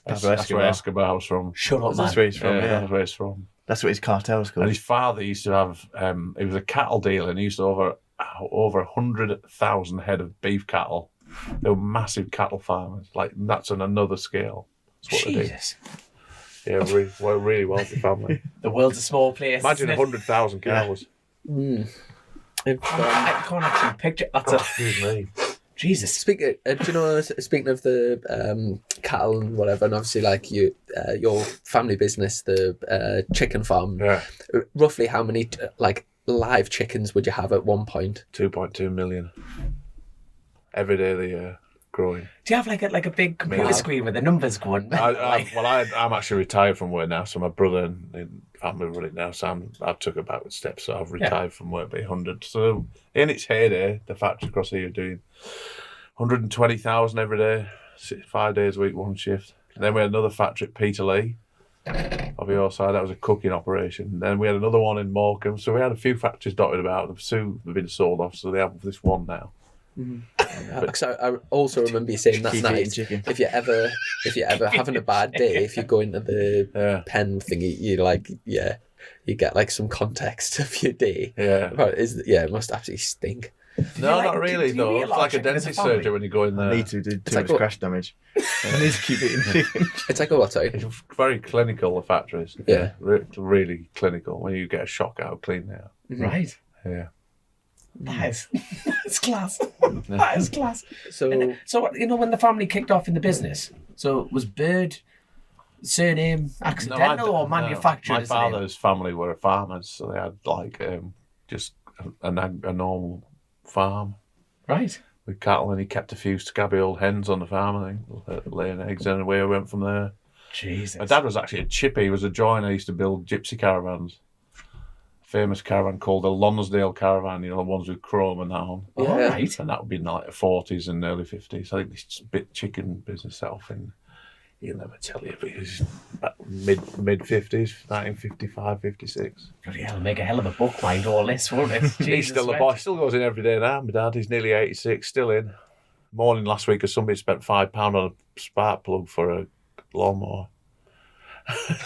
That's where Escobar was from. Shut up, man. That's where he's from. Yeah, That's where he's from. that's what his cartel's called. And his father used to have. He was a cattle dealer, and he used to over 100,000 head of beef cattle. They were massive cattle farmers. Like that's on another scale. That's what Jesus. they did. Yeah, we're a really wealthy family. The world's a small place. Imagine isn't it? 100,000 cows. If, I can't actually picture. That's a. Excuse me. Jesus. Speaking of the cattle and whatever, and obviously like your family business, the chicken farm. Yeah, Roughly how many like live chickens would you have at one point? 2.2 million. Every day of the year, growing. Do you have like a big computer screen with the numbers going? I'm actually retired from work now, so my brother and family run it now. So I've took a backward step, so I've retired from work by 100. So in its heyday, the factory across here doing 120,000 every day, 5 days a week, one shift. And then we had another factory at Peterlee, of your side. That was a cooking operation. Then we had another one in Morecambe. So we had a few factories dotted about. The two have been sold off, so they have this one now. Because I also remember you saying that Keep night, eating chicken. if you're ever having a bad day, if you go into the pen thingy, you get like some context of your day. Yeah. It must absolutely stink. No, like- not really, do you though. eat a It's lot of like a chicken as a dentist family? surgery when you go in there. I need to do too like much what- crash damage. I need to keep eating chicken. It's like, oh, what, sorry? It's very clinical, the factories. Yeah. Really clinical. When you get a shock out, how clean they are. Right. Yeah. That's class. That is class. So When the family kicked off in the business, so was Bird surname accidental or manufactured? My as a name? father's family were farmers, so they had like just a normal farm Right. with cattle, and he kept a few scabby old hens on the farm, I think, laying eggs, and away we went from there. Jesus. My dad was actually a chippy. He was a joiner. He used to build gypsy caravans. Famous caravan called the Lonsdale Caravan, the ones with chrome and that on. All Yeah. right. And that would be in like the 40s and early 50s. I think this bit chicken business self, and he'll never tell you, but it was about mid-50s, 1955, 56. Bloody hell, make a hell of a book, mind all this, won't it? He's Jesus, still the mate. boy. Still goes in every day now, my dad. He's nearly 86, still in. Morning last week, somebody spent £5 on a spark plug for a lawnmower.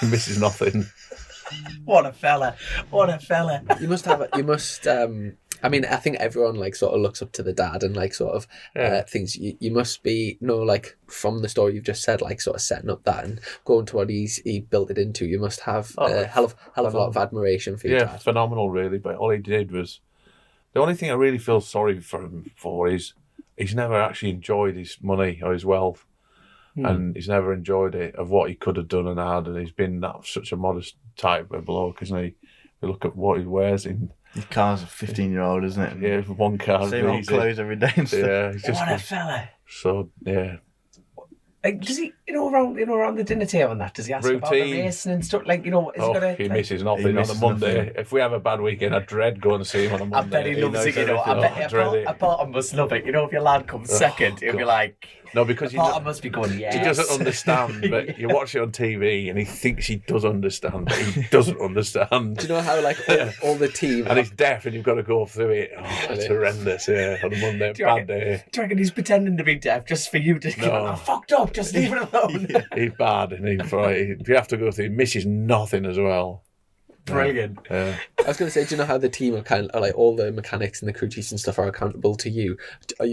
He misses nothing. What a fella. What a fella. you must. I mean, I think everyone like sort of looks up to the dad and like sort of things. You must be, like from the story you've just said, like sort of setting up that and going to what he built it into. You must have a hell of a lot of admiration for your dad. Phenomenal, really. But all he did was, the only thing I really feel sorry for him for is he's never actually enjoyed his money or his wealth, and he's never enjoyed it of what he could have done and had. And he's been such a modest type of bloke, isn't he? You look at what he wears in. His car's a 15-year-old, isn't it? Yeah, one car. Same old clothes every day and stuff. Yeah, he's just What a fella. so yeah. Like, does he, around the dinner table and that, does he ask about the Routine. racing and stuff? Like, is he gonna? He like, misses nothing on a misses Monday. nothing. If we have a bad weekend, I dread going to see him on a I Monday. bet he loves it. knows I everything. bet dread it. a part of him must love it. If your lad comes second, he'll be God. like. No, because Part of him must be going, yes. he doesn't understand, but you watch it on TV and he thinks he does understand, but he doesn't understand. Do you know how like all the team And he's deaf and you've got to go through it. Oh, it's horrendous, yeah, on a Monday, Do you bad reckon- day. Do you reckon he's pretending to be deaf just for you to go, I fucked up, just leave it alone? He's bad and he's right. If you have to go through, he misses nothing as well. Brilliant. Yeah. I was going to say, do you know how the team are like all the mechanics and the crew chiefs and stuff are accountable to you? Do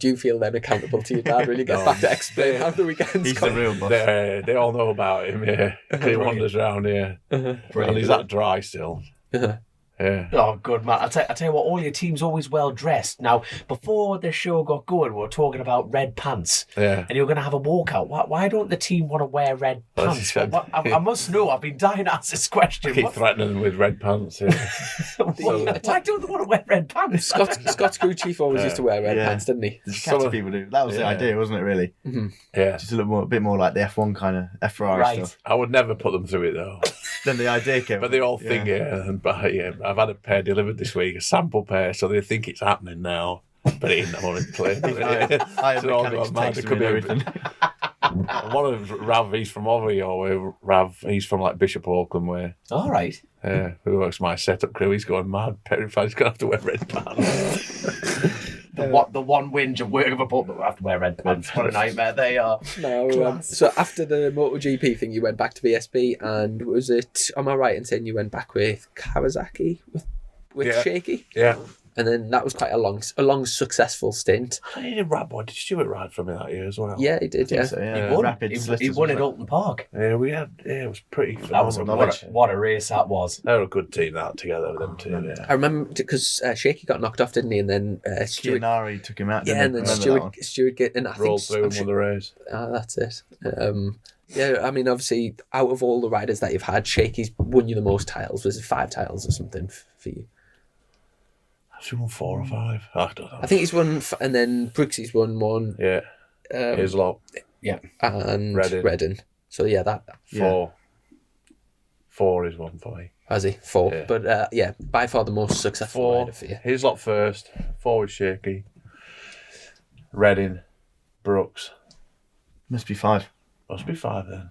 you feel then accountable to your dad when you get back to explain how the weekends He's go? the real boss. They all know about him, yeah. He wanders around here. And he's that dry still. Yeah. Oh, good, man. I tell you what, all your team's always well dressed. Now, before the show got going, we were talking about red pants. Yeah. And you were going to have a walkout. Why don't the team want to wear red Well, pants? as you said. I must know. I've been dying to ask this question. Keep threatening them with red pants. Yeah. Why don't they want to wear red pants? Scott's crew chief always used to wear red Yeah. pants, didn't he? Cats people do. That was the Yeah. idea, wasn't it? Really, Yeah. just a bit more like the F1 kind of Ferrari Right. stuff. I would never put them through it though. Then the idea came. But they all think, yeah, I've had a pair delivered this week, a sample pair, so they think it's happening now. But it ain't on the plane. I have So all mechanics gone mad. texting It me could and be everything. One of Rav, he's from over your way. Rav, he's from like Bishop Auckland way. All right. Who works my setup crew? He's going mad. Petrified. He's gonna have to wear red pants. The one whinge of work of a pub that we have to wear red pants. What a nightmare they are. No. So after the MotoGP thing, you went back to VSB, and was it? Am I right in saying you went back with Kawasaki with Yeah. Shaky? Yeah. And then that was quite a long successful stint. I needed Rad Boy. Did Stuart ride for me that year as well? Yeah, he did. Yeah. So, He won. Rapid He Stilettos, won at wasn't it? Alton Park. Yeah, we had. Yeah, it was pretty That was phenomenal. what a race that was. They're a good team that together with them two. Yeah. I remember because Shaky got knocked off, didn't he? And then Stuart. Gianari took him out. Yeah, and then Stuart get and I Rolled think through and won the race. that's it. Yeah, I mean, obviously, out of all the riders that you've had, Shaky's won you the most titles. Was it 5 titles or something for you? Has he won 4 or 5? I don't know. I think he's won, and then Brooksy's won 1. Yeah. Here's a lot. Yeah. And Redding. Redding. So yeah, that 4. 4 is one for me. has he 4. Yeah. But yeah, by far the most successful 4. rider for you. His lot first. 4 was Shaky. Redding. Brooks. Must be 5. Must be 5 then.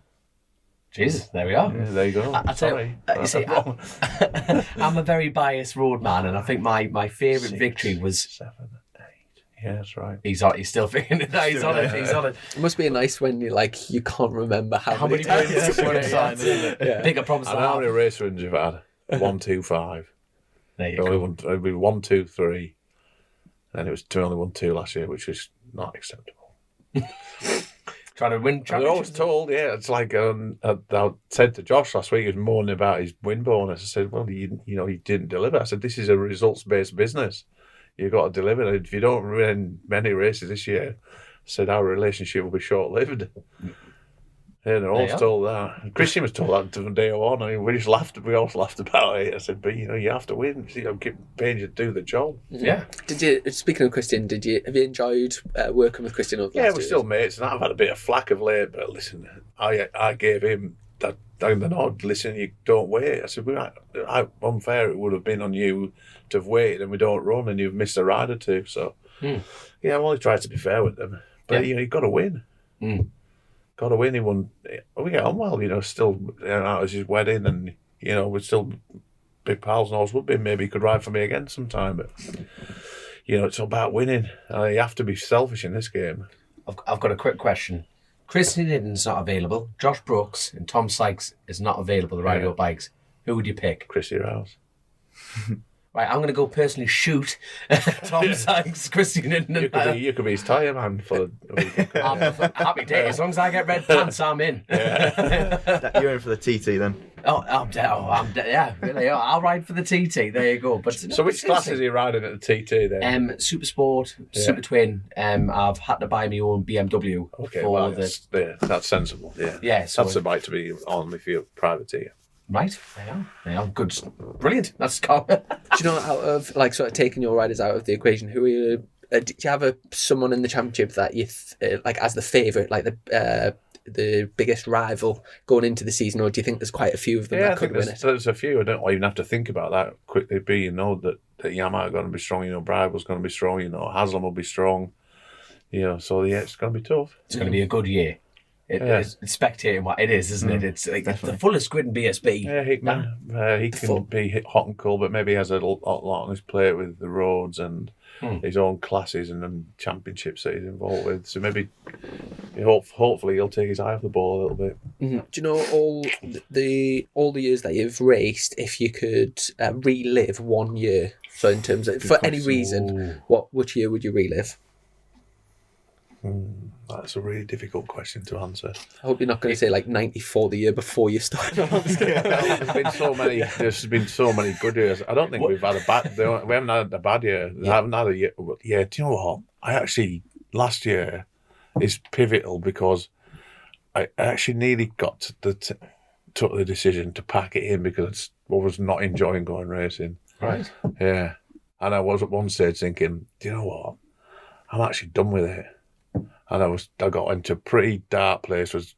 Jesus, there we are. Yeah, there you go. I tell you, you see, Wrong. I'm a very biased road man, and I think my favourite 6, victory was 7, 8. Yeah, that's right. he's still figuring it out. He's on it. He's on it. It must be nice when you can't remember how many times wins you you've won won. it. Sign, isn't it? Yeah. Bigger problems And to how have. many race wins you've had? 1, 2, 5. There you Only go. won, it'd be 1, 2, 3. And it was only 1, 2 last year, which is not acceptable. Trying to win And they're always championships. told, yeah, it's like I said to Josh last week, he was moaning about his win bonus. I said, well, he didn't deliver. I said, this is a results-based business. You've got to deliver. If you don't win many races this year, I said, our relationship will be short-lived. Yeah, they're always They are. told that. Christian was told that from day one. I mean, we all laughed about it. I said, but you have to win. Keep paying you to do the job. Yeah. Did you? Speaking of Christian, have you enjoyed working with Christian over the Yeah, last we're 2 still years? mates, and I've had a bit of flack of late. But listen, I gave him that down the nod. Listen, you don't wait. I said, how unfair it would have been on you to have waited and we don't run, and you've missed a ride or 2. So, yeah, I've only tried to be fair with them. But you've got to win. Got to win. He won. We get on well. Still out as his wedding, and we're still big pals and always would be. Maybe he could ride for me again sometime, but it's all about winning. You have to be selfish in this game. I've got a quick question. Chris Hidden's not available. Josh Brooks and Tom Sykes is not available to ride your bikes. Who would you pick? Chrissy Rouse. Right, I'm going to go personally shoot Tom Sykes, Christian Hiddon. You could be his tyre man for the weekend. Happy day. As long as I get red pants, I'm in. You're in for the TT then. I'm dead. Yeah, really. I'll ride for the TT. There you go. But So which class is he riding at the TT then? Super Sport, Super Twin. I've had to buy my own BMW Okay, for well, the. that's sensible. Yeah, Yeah, so- that's the bike to be on if you're privateer. Right, they are good, brilliant. That's cool. Do you know, out of sort of taking your riders out of the equation, who are do you have someone in the championship that you like as the favourite, like the biggest rival going into the season, or do you think there's quite a few of them that could win it? There's a few. I don't even have to think about that quickly. You know that Yamaha are going to be strong. You know, Bridal's going to be strong. You know, Haslam will be strong. You know, so yeah, it's going to be tough. It's going to be a good year. It's spectating what it is, isn't it? It's like the fullest grid in BSB. Yeah, he can be hit hot and cold, but maybe he has a lot on his plate with the roads and his own classes and championships that he's involved with. So maybe, hopefully, he'll take his eye off the ball a little bit. Mm-hmm. Do you know all the years that you've raced? If you could relive one year, so in terms of for any reason, which year would you relive? That's a really difficult question to answer. I hope you're not going to say like 94, the year before you started. There's been so many good years. I don't think we've had a bad. We haven't had a bad year. We haven't had a year. Yeah, do you know what? Last year is pivotal because I actually nearly took the decision to pack it in because I was not enjoying going racing. Right. Yeah, and I was at one stage thinking, do you know what? I'm actually done with it. And I got into a pretty dark place, was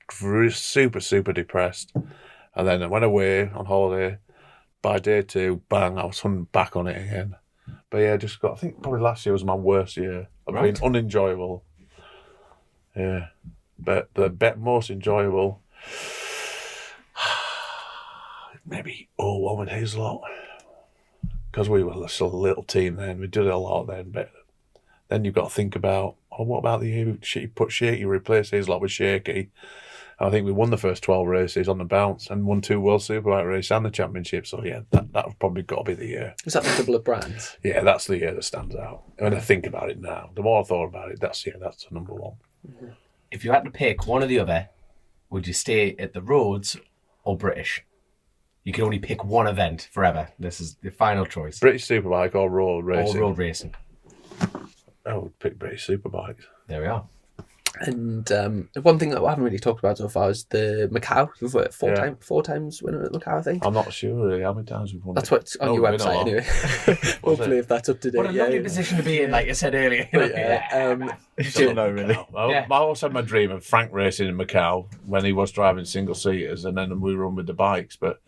super, super depressed. And then I went away on holiday. By day 2, bang, I was back on it again. But yeah, I think probably last year was my worst year. I've been unenjoyable. Yeah. But the most enjoyable, maybe 01 with Hazelot. Because we were still a little team then. We did a lot then. But then you've got to think about, what about the year you put Shaky, replaced Hazelot with Shaky? I think we won the first 12 races on the bounce and won 2 World Superbike races and the championship. So yeah, that's probably got to be the year. Was that the double of brands? Yeah, that's the year that stands out. When I think about it now, the more I thought about it, that's the number one. If you had to pick one or the other, would you stay at the Roads or British? You can only pick one event forever. This is the final choice. British Superbike or road racing? Or road racing. I would pick British Superbikes. There we are. And one thing that we haven't really talked about so far is the Macau. You've worked four times winner at Macau, I think. I'm not sure really how many times we've won. That's what's on your website anyway. Hopefully, if that's up to date. What a lovely position to be in, like I said earlier. Still don't know really. I also had my dream of Frank racing in Macau when he was driving single seaters, and then we run with the bikes. But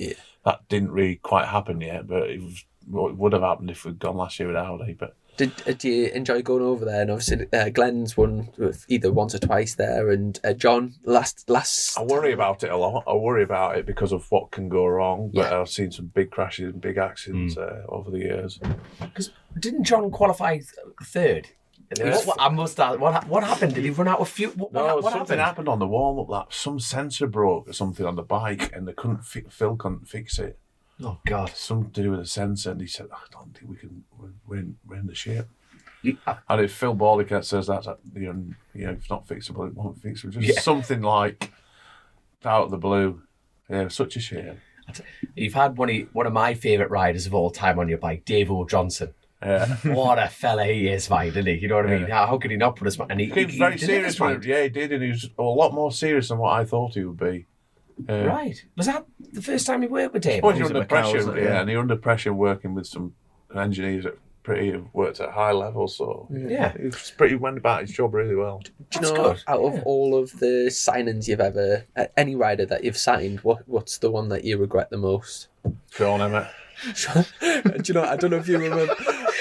that didn't really quite happen yet. But it would have happened if we'd gone last year with Audi. But Did you enjoy going over there? And obviously, Glenn's won either once or twice there, and John last. I worry about it a lot. I worry about it because of what can go wrong. But I've seen some big crashes and big accidents over the years. Because didn't John qualify third? Yes. I must ask, what happened? Did he run out of fuel? What something happened on the warm-up. That some sensor broke or something on the bike, and they couldn't. Phil couldn't fix it. Oh God! Something to do with the sensor, and he said, "I don't think we can win the shape." And if Phil Baldicat says that, it's not fixable, it won't fix it. Just something like out of the blue. Yeah, such a shame. You've had one of my favourite riders of all time on your bike, Dave O'Johnson. Yeah. What a fella he is, mate, isn't he? You know what I mean? How could he not put his mind? And he was very serious. Yeah, he did, and he was a lot more serious than what I thought he would be. Right. Was that the first time you worked with Dave? Well, you're under pressure, and you're under pressure working with some engineers that worked at high levels. So he went about his job really well. Do you know, out of all of the signings you've ever, any rider that you've signed, what's the one that you regret the most? Sean Emmett. Do you know? I don't know if you remember.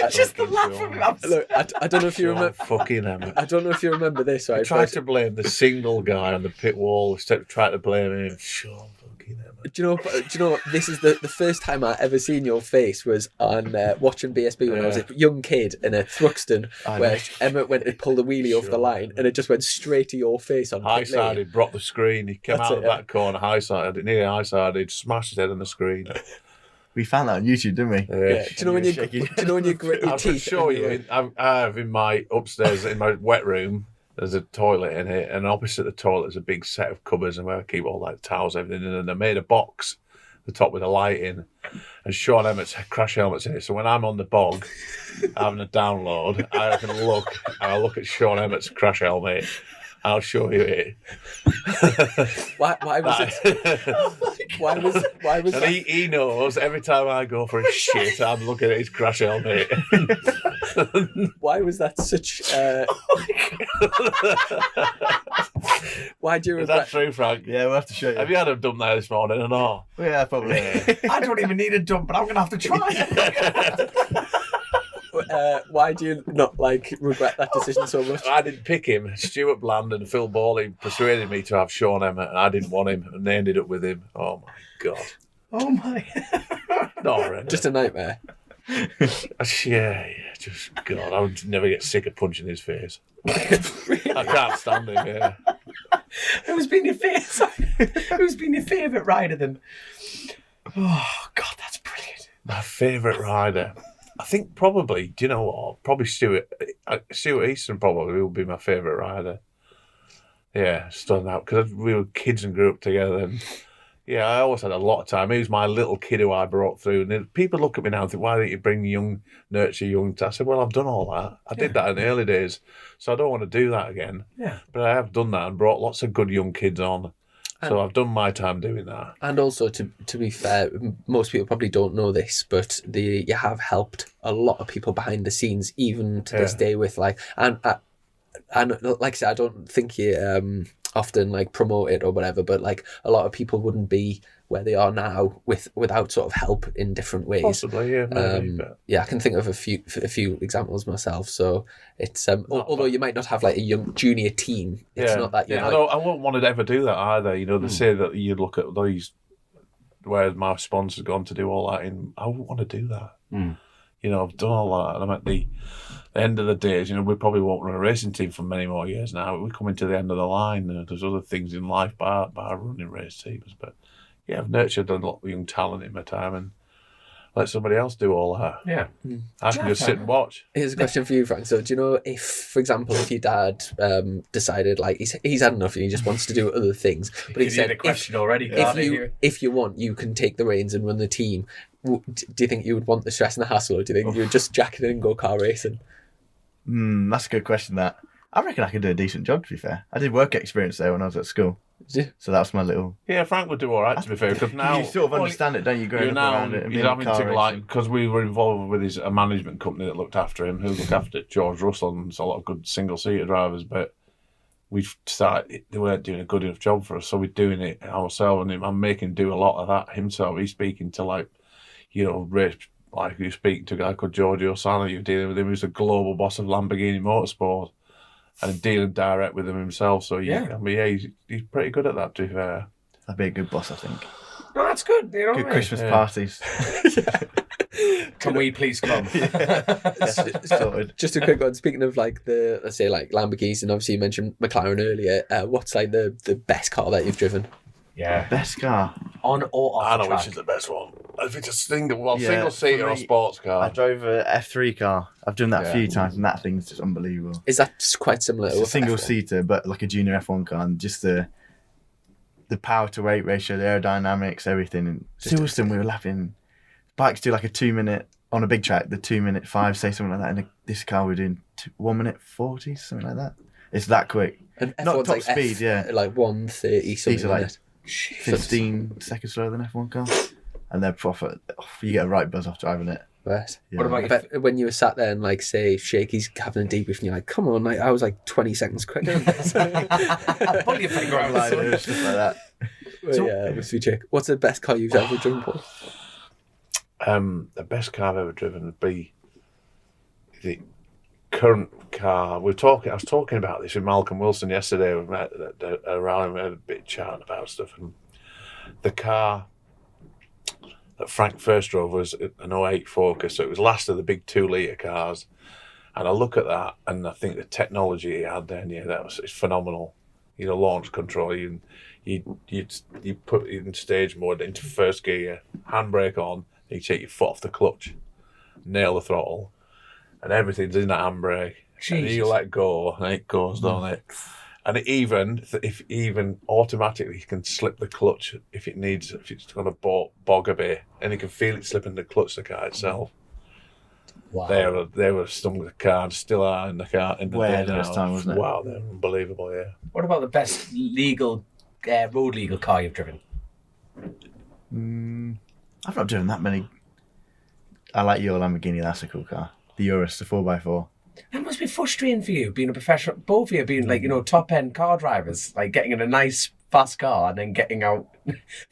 Just the laugh from him. Look, I don't know if you remember. Fucking Emmett. I don't know if you remember this. Right? I tried to blame the single guy on the pit wall instead of trying to blame him. Sean fucking Emmett. Do you know? This is the first time I ever seen your face was on watching BSB when I was a young kid in a Thruxton where Emmett went to pull the wheelie over the line and it just went straight to your face on high sided. Broke the screen. He came out of that corner high sided, nearly high sided, smashed his head on the screen. We found that on YouTube, didn't we? Yeah. Do you know when you grit your teeth? I'll show you. I have in my upstairs in my wet room. There's a toilet in it, and opposite the toilet there's a big set of cupboards, and where I keep all like towels, everything. And I made a box, the top with a light in, and Sean Emmett's crash helmet's in it. So when I'm on the bog having a download, I can look and I look at Sean Emmett's crash helmet. I'll show you it. Why was it? Why was and he knows every time I go for a shit, I'm looking at his crash helmet. Why was that such? Why do you Is regret? that true, Frank? Yeah, we'll have to show you. Have you had a dump there this morning or not? Yeah, probably. I don't even need a dump, but I'm going to have to try. Why do you not regret that decision so much? I didn't pick him. Stuart Bland and Phil Bawley persuaded me to have Sean Emmett, and I didn't want him, and they ended up with him. Oh my God! Oh my! Not horrendous. Just a nightmare. Yeah, just God, I would never get sick of punching his face. I can't stand him. Yeah. Who's been your favourite rider then? Oh God, that's brilliant. My favourite rider, I think probably. Do you know what? Probably Stuart Easton probably would be my favourite rider. Yeah, stood out because we were kids and grew up together. And yeah, I always had a lot of time. He was my little kid who I brought through. And then people look at me now and think, why don't you nurture young? I said, well, I've done all that. I did that in the early days. So I don't want to do that again. Yeah. But I have done that and brought lots of good young kids on. So I've done my time doing that. And also, to be fair, most people probably don't know this, but you have helped a lot of people behind the scenes, even to this day with and like I said, I don't think you often promote it or whatever, but a lot of people wouldn't be where they are now without sort of help in different ways. Possibly, yeah, maybe. Yeah, I can think of a few examples myself. So it's although you might not have a young junior team, it's not that I wouldn't want to ever do that either. You know, they say that you look at these where my sponsor's gone to do all that, and I wouldn't want to do that. You know, I've done all that, and I'm at the end of the days. You know, we probably won't run a racing team for many more years now. We're coming to the end of the line. There's other things in life bar running race teams, but yeah, I've nurtured a lot of young talent in my time and let somebody else do all that. Yeah. I can just sit and watch. Here's a question for you, Frank. So, do you know if, for example, if your dad decided he's had enough and he just wants to do other things, but he said, a question already. if you want, you can take the reins and run the team. Do you think you would want the stress and the hassle, or do you think you would just jack it in and go car racing? That's a good question. That I reckon I could do a decent job. To be fair, I did work experience there when I was at school, so that's my little. Yeah, Frank would do all right. To be fair, because now you sort of understand it, don't you? Growing up around it, and he's being in having car to racing. because we were involved with a management company that looked after him, who looked after George Russell and a lot of good single seater drivers, but we started they weren't doing a good enough job for us, so we're doing it ourselves, and I'm making him do a lot of that himself. He's speaking to race. Like you speak to a guy called Giorgio Sano, you're dealing with him, who's the global boss of Lamborghini Motorsport, and dealing direct with him himself. So he's pretty good at that. To be fair, That'd be a good boss, I think. No, that's good. You know Good what I mean? Christmas parties. Can we please come? Sorted. Just a quick one. Speaking of let's say Lamborghinis, and obviously you mentioned McLaren earlier. What's the best car that you've driven? Yeah. Best car. On or I off know the track? which is the best one. If it's a single Yeah, single seater for or me, sports I car, drove a F3 car. I've done that a Yeah. few times, and that thing's just unbelievable. Is that quite similar? It's to a single F1? seater, but like a junior F1 car, and just the power to weight ratio, the aerodynamics, everything. And Silverstone, we were lapping. Bikes do like a 2 minute on a big track, the 2:05, say something like that. And this car we're doing 1:40, something like that. It's that quick. And Not F1's top speed, yeah. 1:30 something. These are like isn't it? 15 seconds slower than F1 car, and they're proper. You get a right buzz off driving it. Right. Yeah. What about I your bet when you were sat there and say Shaky's having a debrief and you're like, come on, I was 20 seconds quicker. Pull your finger out. Like, stuff like that. Well, yeah, must be check. What's the best car you've ever driven, Paul? the best car I've ever driven would be the current car. I was talking about this with Malcolm Wilson yesterday. We met at a rally. We had a bit of chat about stuff, and the car that Frank first drove was an 08 Focus, so it was last of the big 2 litre cars. And I look at that, and I think the technology he had then, it's phenomenal. Launch control, you put it in stage mode into first gear, handbrake on, you take your foot off the clutch, nail the throttle, and everything's in that handbrake. And you let go, and it goes down it. And if automatically you can slip the clutch if it's going to bog a bit, and you can feel it slipping the clutch, the car itself. Wow. They were stung with the car and still are in the car. Way ahead of its time, wasn't it? Wow, they're unbelievable, yeah. What about the best road legal car you've driven? I've not driven that many. I like your Lamborghini. That's a cool car. the Urus, the 4x4. That must be frustrating for you, being a professional, both of you being like, top end car drivers, like getting in a nice fast car and then getting out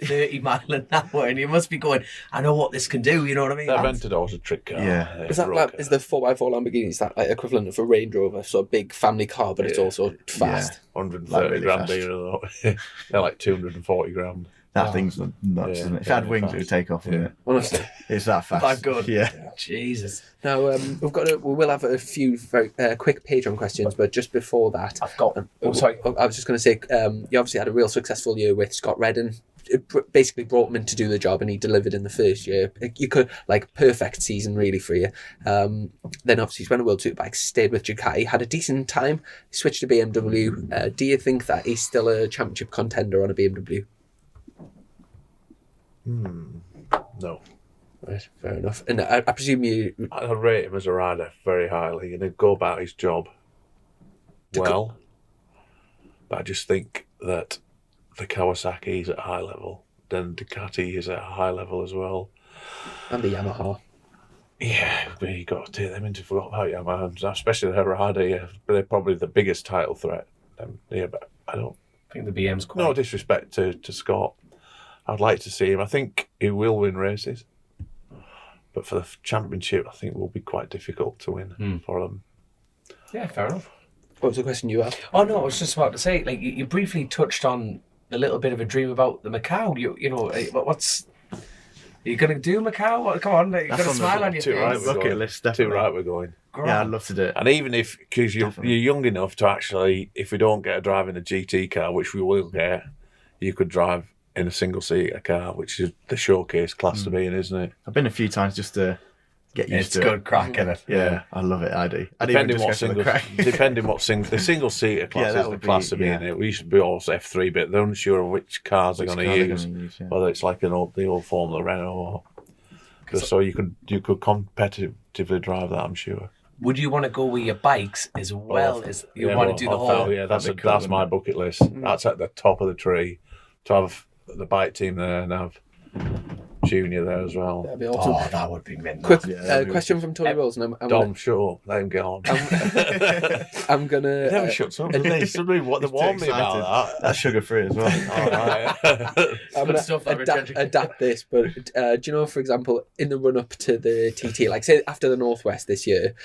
30 mile an hour, and you must be going, I know what this can do, you know what I mean? That Aventador's a trick car. Yeah. Is that like, is the 4x4 Lamborghini, is that like equivalent of a Range Rover, so a big family car, but it's also fast? 130 Like really grand fast. either though. They're like 240 grand. That thing's nuts, Yeah, isn't it? If it had wings, it would take off, wouldn't it? Honestly. It's that fast. That good. Yeah. Jesus. Now, we will have a few very quick Patreon questions, but just before that, I've got them. Oh, sorry. I was just going to say, you obviously had a real successful year with Scott Redden. It basically brought him in to do the job, and he delivered in the first year. You could, like, perfect season really for you. Then obviously he's won a World Superbike, stayed with Ducati, had a decent time, switched to BMW. Do you think that he's still a championship contender on a BMW? No. Right, fair enough. And I presume you... I rate him as a rider very highly, and he'd go about his job well. But I just think that the Kawasaki is at a high level, then Ducati is at a high level as well. And the Yamaha. Yeah, but you got to take them into forgot about Yamaha, especially the rider. Yeah, they're probably the biggest title threat. But I don't. I think the BM's quite... No disrespect to Scott. I'd like to see him. I think he will win races, but for the championship, I think it will be quite difficult to win for them. Yeah, fair enough. What was the question you asked? Oh, no, I was just about to say, like, you briefly touched on a little bit of a dream about the Macau. You know, what's... Are you going to do Macau? What, come on, you've got a smile on your Too right, face. we're Bucket going. list, Too definitely. right, we're going. Yeah, I'd love to do it. And even if, because you're young enough to actually, if we don't get a drive in a GT car, which we will get, you could drive in a single-seater car, which is the showcase class to be in, isn't it? I've been a few times just to get used It's to good it. crack, isn't it? Yeah, I love it. I do. I'd Depending even what just go for the single, crack. the single-seater class Yeah, that is the would class be- to be in yeah. it. We used to be all F3, but they're unsure of which cars they're Which going car to they're use. gonna use, yeah. Whether it's like the old Formula Renault, or so you could competitively drive that, I'm sure. Would you want to go with your bikes as well as you want to do the whole... Yeah, that's That'd be cool, that's my wouldn't bucket list. That's at the top of the tree. To have the bike team there and have Junior there as well. That'd be awesome. Oh, that would be mint. Quick Yeah, that'd be question from Tony Wills, and I'm Dom, shut up. Let him get on. I'm gonna. He never shuts up, does he? Somebody what they He's too warned me excited. about that. That's sugar-free as well. All right. I'm Good gonna stuff that we're judging. adapt this, but do you know, for example, in the run up to the TT, like say after the Northwest this year,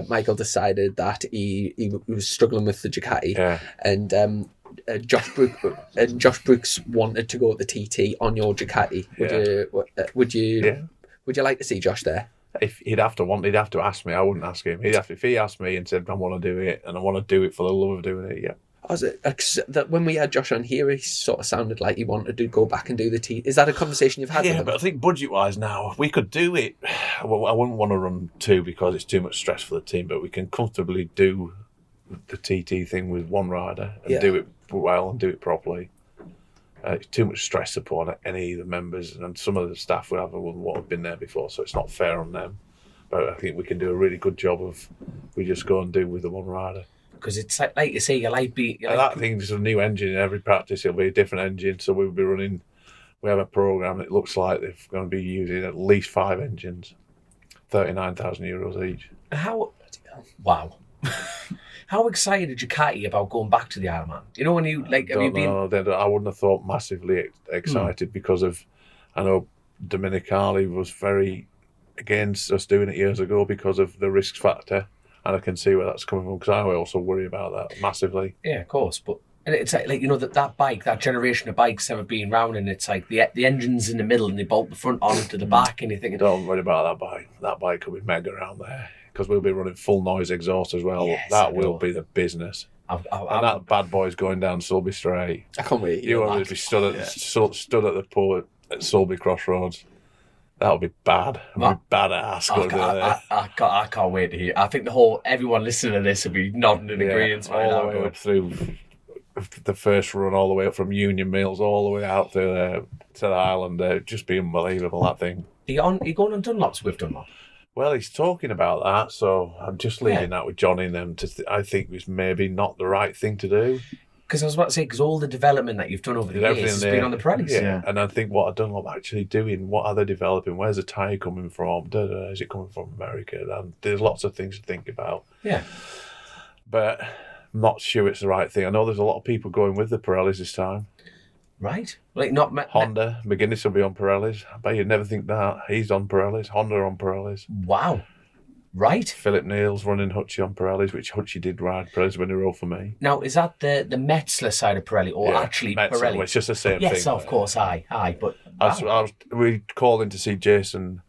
Michael decided that he was struggling with the Ducati, Yeah. and Josh Brooks wanted to go at the TT on your Ducati. Would you like to see Josh there? If he'd have to ask me. I wouldn't ask him. If he asked me and said, I want to do it, and I want to do it for the love of doing it, yeah. That when we had Josh on here, he sort of sounded like he wanted to go back and do the TT. Is that a conversation you've had with Yeah, him? but I think budget-wise now, we could do it. Well, I wouldn't want to run two because it's too much stress for the team, but we can comfortably do the TT thing with one rider and do it well and do it properly. It's too much stress to put on any of the members, and some of the staff would have been there before, so it's not fair on them. But I think we can do a really good job of we just go and do with the one rider. Because it's like you say, That thing's a new engine in every practice. It'll be a different engine, so we'll be running. We have a program. It looks like they're going to be using at least 5 engines, €39,000 each. Wow. How excited are Ducati about going back to the Isle of Man? You know, when you like, have you been? I wouldn't have thought massively excited because of. I know Dominicali was very against us doing it years ago because of the risk factor, and I can see where that's coming from because I also worry about that massively. Yeah, of course, but it's like you know that bike, that generation of bikes ever been round, and it's like the engine's in the middle and they bolt the front onto the back, and you're thinking, Don't worry about that bike. That bike could be mega around there because we'll be running full noise exhaust as well. Yes, that I will know. be the business. and And that bad boy's going down Sulby Straight. I can't wait. You want to be stood at the port at Sulby Crossroads. That'll be bad. It'll be badass going there. I can't wait to hear. I think everyone listening to this will be nodding in agreement right all now. the way up through the first run, all the way up from Union Mills, all the way out to the island. It'd just be unbelievable, that thing. Are you going on Dunlops with Dunlop? Well, he's talking about that, so I'm just leaving that with Johnny and them. I think it's maybe not the right thing to do. Because I was about to say, because all the development that you've done over the There's years has everything been on the Pirellis. Yeah. And I think what I Dunlop actually doing, what are they developing? Where's the tyre coming from? Is it coming from America? And there's lots of things to think about. Yeah. But I'm not sure it's the right thing. I know there's a lot of people going with the Pirellis this time. Right. Like not Honda, McGuinness will be on Pirellis. I bet you'd never think that. He's on Pirellis. Honda on Pirellis. Wow. Right. Philip Neal's running Hutchie on Pirellis, which Hutchie did ride Pirellis when he rode for me. Now, is that the Metzler side of Pirelli or actually Metzler, Pirelli? well, it's just the same thing. Yes, of course, aye. But we called in to see Jason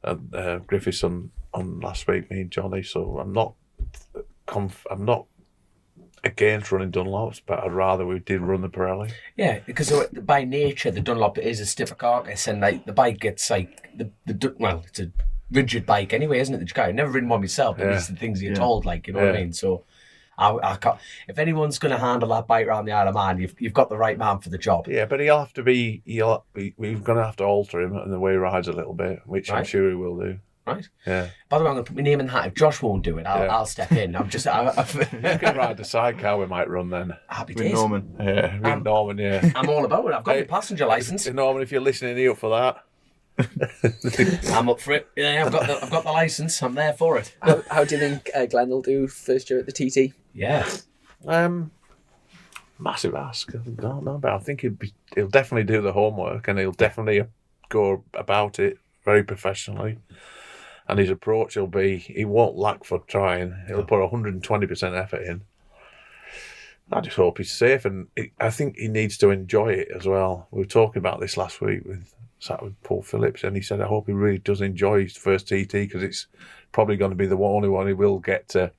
and Griffiths on last week, me and Johnny. So I'm not against running Dunlops, but I'd rather we did run the Pirelli. Yeah, because by nature the Dunlop is a stiffer carcass, and like the bike gets like it's a rigid bike anyway, isn't it? I've never ridden one myself, but these are the things you're told, like, you know what I mean. So, I can't, if anyone's going to handle that bike around the Isle of Man, you've got the right man for the job. Yeah, but he'll have to be. We're going to have to alter him and the way he rides a little bit, which I'm sure he will do. Right. Yeah. By the way, I'm going to put my name in the hat. If Josh won't do it, I'll step in. I'm just. You can ride the sidecar we might run then. Happy With days. Norman. Yeah, with Norman. Yeah. I'm all about it. I've got my passenger license. Norman, if you're listening, are you up for that? I'm up for it. Yeah, I've got the license. I'm there for it. How do you think Glenn will do first year at the TT? Yeah. Massive ask. I don't know, but I think he'll definitely do the homework and he'll definitely go about it very professionally. And his approach will be, he won't lack for trying. He'll put 120% effort in. I just hope he's safe, and I think he needs to enjoy it as well. We were talking about this last week with Paul Phillips, and he said, I hope he really does enjoy his first TT, because it's probably going to be the only one he will get to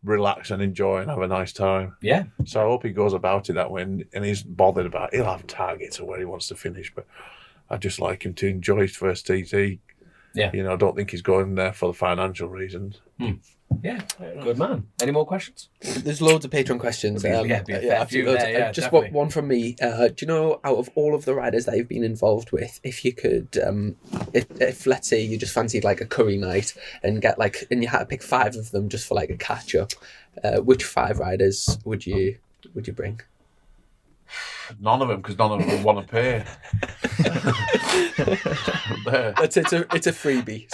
relax and enjoy and have a nice time. Yeah. So I hope he goes about it that way, and he's bothered about it. He'll have targets of where he wants to finish, but I just like him to enjoy his first TT. Yeah. You know, I don't think he's going there for the financial reasons. Yeah. Good man. Any more questions? There's loads of Patreon questions. Be a fair few loads. there, yeah, Just definitely. one from me. Do you know, out of all of the riders that you've been involved with, if you could, if let's say you just fancied like a curry night and you had to pick 5 of them just for like a catch up, which 5 riders would you bring? None of them, because none of them would want to pay. It's a freebie.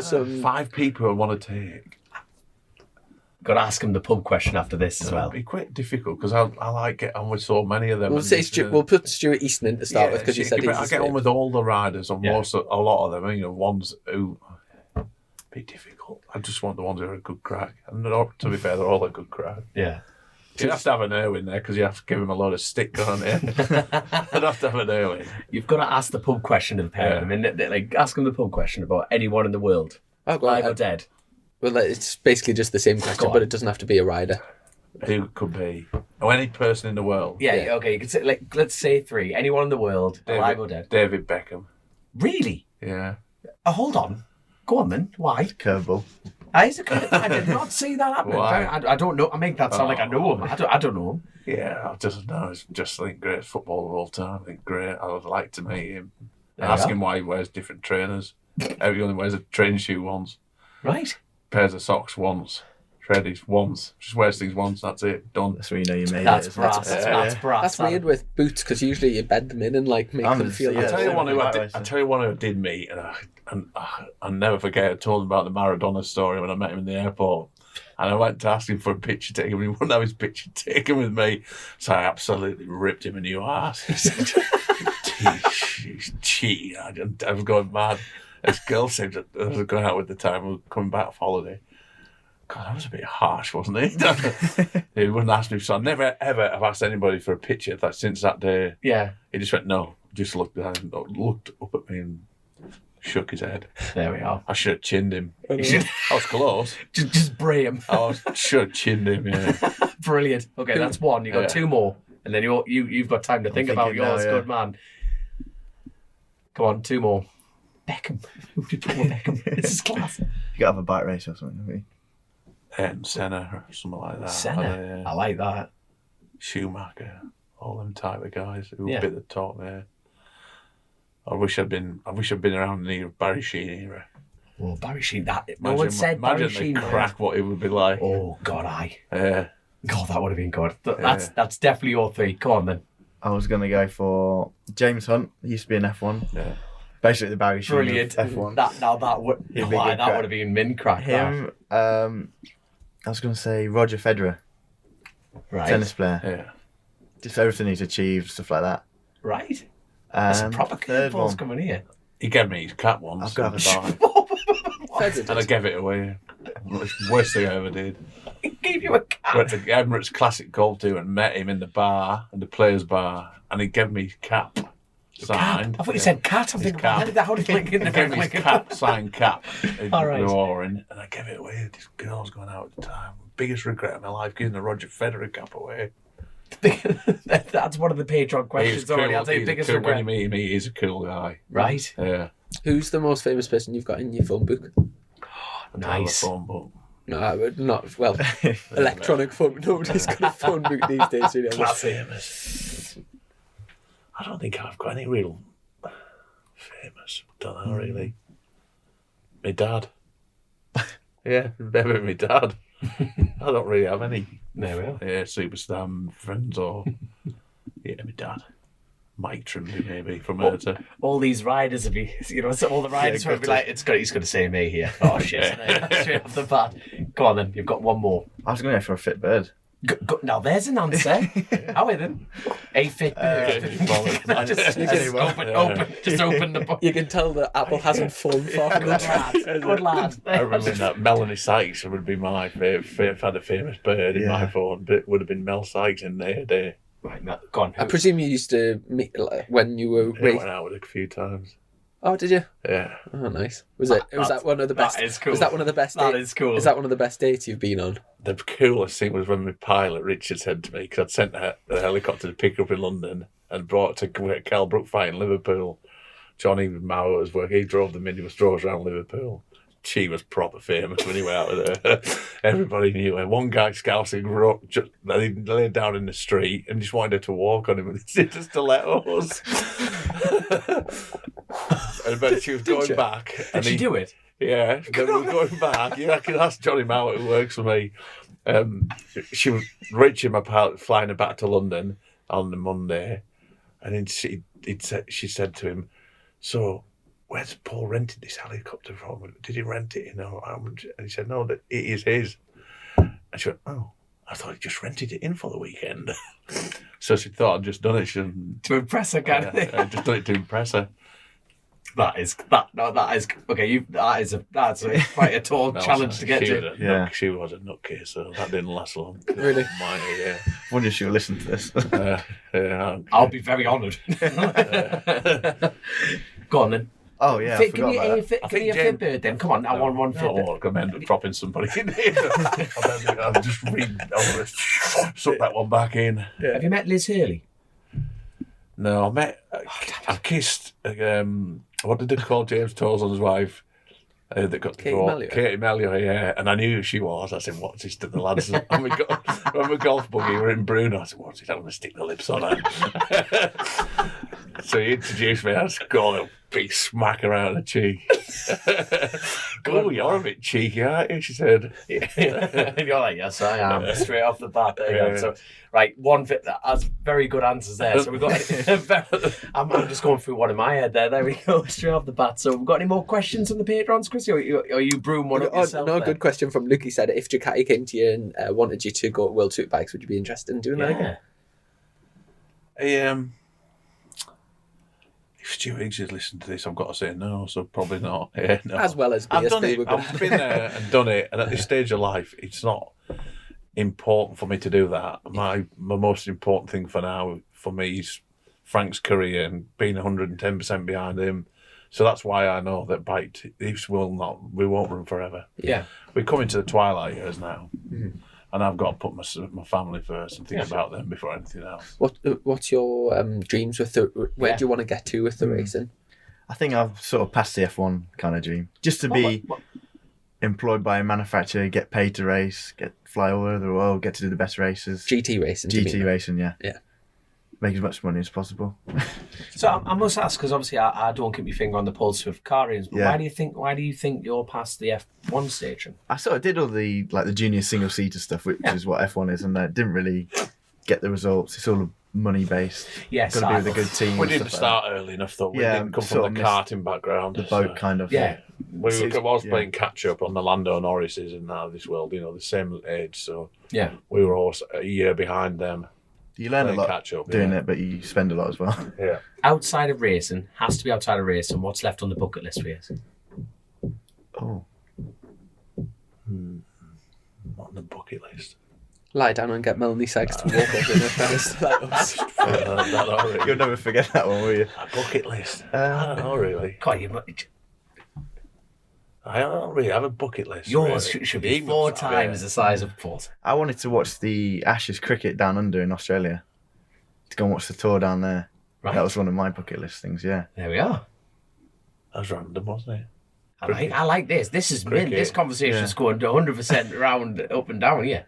So 5 people would want to take. Got to ask him the pub question after this as well. It'd be quite difficult, because I like get on with so many of them. We'll put Stuart Easton in to start with, because you said I get on with all the riders on a lot of them. You know, ones who be difficult. I just want the ones who are a good crack. And to be fair, they're all a good crack. Yeah. You'd have to have an Irwin there, because you have to give him a load of stick on it. I'd have to have an Irwin. You've got to ask the pub question of the pair of them. And like, ask them the pub question about anyone in the world. Oh, go Alive ahead. or dead. Well, it's basically just the same question, but it doesn't have to be a rider. Who could be? Or any person in the world. Yeah, okay. You could say, like, let's say 3. Anyone in the world, alive or dead. David Beckham. Really? Yeah. Oh, hold on. Go on then. Why? Curveball. I did not see that happen. Why? I don't know. I make that sound like I know him. I don't know him. Yeah, I just think great footballer of all time. I think great. I would like to meet him. There you Ask are. him why he wears different trainers. He only wears a training shoe once. Right. Pairs of socks once. Shreddies once. Just wears things once. That's it. Done. That's where you know you made That's it. isn't it? brass. That's brass. That's weird with boots, because usually you bed them in and like make them feel. yeah, I tell you same one who with I my did. racing. I tell you one who I did meet, and I'll never forget. I told him about the Maradona story when I met him in the airport, and I went to ask him for a picture taken. He wouldn't have his picture taken with me, so I absolutely ripped him a new ass. He said, "Cheat!" I was going mad. His girl said that I was going out with the time. We were coming back off holiday. God, that was a bit harsh, wasn't he? He wouldn't ask me. So I never, ever have asked anybody for a picture since that day. Yeah. He just went, no. Just looked up at me and shook his head. There we are. I should have chinned him. You should I was close. just bray him. Should have chinned him, yeah. Brilliant. Okay, that's one. You got Yeah. 2 more, and then you've got time to think about thinking now, yours. yeah. Good man. Come on, 2 more. Beckham. Who did you call Beckham? This is class. You gotta have a bike race or something. Haven't you? And Senna or something like that. Senna. I like that. Schumacher. All them type of guys who Yeah. were a bit at the top there. I wish I'd been around in the Barry Sheen era. Oh, Barry Sheen. No one said Barry Imagine Sheen. the crack what it would be like. Oh God, Yeah. God, that would have been good. That's definitely your three. Come on then. I was going to go for James Hunt. He used to be an F1. Yeah. Basically the Barry Sheen Brilliant. of F1. That would He'd be a why good that crack. would have been min crack. Him, I was going to say Roger Federer, Right. tennis player. Yeah. Just everything he's achieved, stuff like that. Right. That's a proper third curveballs one. coming here. He gave me his cap once. I've got to have a Federer and I did. gave it away. It's the worst thing I ever did. He gave you a cap. Went to Emirates Classic Golf 2 and met him in the bar, in the players' bar, and he gave me his cap signed. I thought you said cat. I'm His thinking, cap. how did it link in He the gave me his cap, signed cap. All right. We wore in, and I gave it away. This girl was going out at the time. Biggest regret of my life, giving the Roger Federer cap away. That's one of the Patreon He's questions already. I'll take biggest cool. When regret. you meet him, he's a cool guy. Right. Yeah. Who's the most famous person you've got in your phone book? Nice. Phone book. No, I would not. Well, electronic phone. Nobody's got a phone book these days. Really. Famous. I don't think I've got any real famous. Don't know really. My dad. Yeah, maybe my dad. I don't really have any. There we are. Yeah, superstar friends or yeah, my dad. Mike Trimley maybe from Herta. All these riders would be, so all the riders would be like, he's going to say me here. Oh shit! Straight off the bat. Go on then. You've got one more. I was going to go for a fit bird. Now there's an answer. How are then? A fit bird. Just open the book. You can tell that Apple hasn't formed far from Good the lad. Good lad. I remember that Melanie Sykes would be my favourite. Had a famous bird in my phone, but it would have been Mel Sykes in their day. Right, now, go on. I presume you used to meet when you were. I went out with it a few times. Oh, did you? Yeah. Oh, nice. Was that one of the best? That is cool. Was that one of the best? That is cool. Is that one of the best dates you've been on? The coolest thing was when my pilot Richard said to me, because I'd sent a helicopter to pick her up in London and brought her to Kelbrook fight in Liverpool. Johnny Mauer was working. He drove the minibus, drove around Liverpool. She was proper famous when he went out with her. Everybody knew her. One guy scousing he laid down in the street and just wanted her to walk on him with his stilettos. And then she was going back. Did she do it? Yeah, then we were going back. Yeah, I can ask Johnny Mauer, who works for me. She was Richard, my pilot, flying her back to London on the Monday, and then she said to him, "So, where's Paul rented this helicopter from? Did he rent it? How much?" And he said, "No, that it is his." And she went, "Oh, I thought he just rented it in for the weekend." So she thought I'd just done it. To impress her, kind of thing. I just done it to impress her. That is okay. That's quite a tall challenge to get to. She was a nutcase, so that didn't last long. Really? Yeah. Wonder if she'll listen to this. Yeah. I'll be very honoured. Go on then. Oh yeah, I Give forgot me about a that. fit bird then. Come on, I want one fit I bird. won't recommend dropping somebody in here. I'll just read. I'll suck that one back in. Have you met Liz Hurley? No, I met. I kissed. What did they call James Tozan's wife? That got Katie divorced. Mellior. Katie Mellior, yeah. And I knew who she was. I said, "What's this to the lads?" And we got on the golf buggy. We were in Bruno. I said, "What's this? I'm going to stick the lips on her." So he introduced me. I just got a big smack around the cheek. "Oh, you're a bit cheeky, aren't you?" She said. And you're like, yes, I am. Straight off the bat. There you go. So, right, one fit. That's very good answers there. So we've got. I'm just going through one in my head there. There we go. Straight off the bat. So we've got any more questions from the patrons, Chris? Or you brewing one up yourself? No, good question from Luke. He said, if Ducati came to you and wanted you to go World Superbikes, would you be interested in doing that again? If Stuart Higgs has listened to this, I've got to say no, so probably not. Yeah, no. As well as BSB. I've done it. I've been there and done it, and at this stage of life, it's not important for me to do that. My most important thing for now, for me, is Frank's career and being 110% behind him. So that's why I know that we won't run forever. Yeah. We're coming to the twilight years now. Mm-hmm. And I've got to put my family first and think about them before anything else. What's your dreams with where do you want to get to with the racing? I think I've sort of passed the F1 kind of dream. Just to be employed by a manufacturer, get paid to race, fly all over the world, get to do the best races. GT racing. GT racing, yeah. Yeah. make as much money as possible. So I must ask, because obviously I don't keep my finger on the pulse of car rings, but Yeah. why do you think you're past the F1 station? I sort of did all the junior single seater stuff, which is what F1 is, and I didn't really get the results. It's all money based. Yes, Got to be with a good team. We and didn't stuff like start early enough, though. We Yeah, didn't come sort from the of karting background. that. The boat kind of. Yeah. I was playing catch up on the Lando Norrises and that of this world, the same age. So Yeah. we were always a year behind them. You learn a Playing lot catch up, doing yeah. it, but you spend a lot as well. Yeah. Outside of racing, has to be outside of racing. What's left on the bucket list for you? Oh, Not on the bucket list. Lie down and get Melanie Sykes to walk over in her first Stilettos. That already. you'll never forget that one, will you? A bucket list. I don't know, really. God, I don't really have a bucket list. yours really. should be Even 4 so, times yeah. the size of Paul's. I wanted to watch the Ashes cricket down under in Australia. To go and watch the tour down there. Right. That was one of my bucket list things. Yeah. There we are. That was random, wasn't it? I like this. This is mint. This conversation's going to 100% around, up and down here.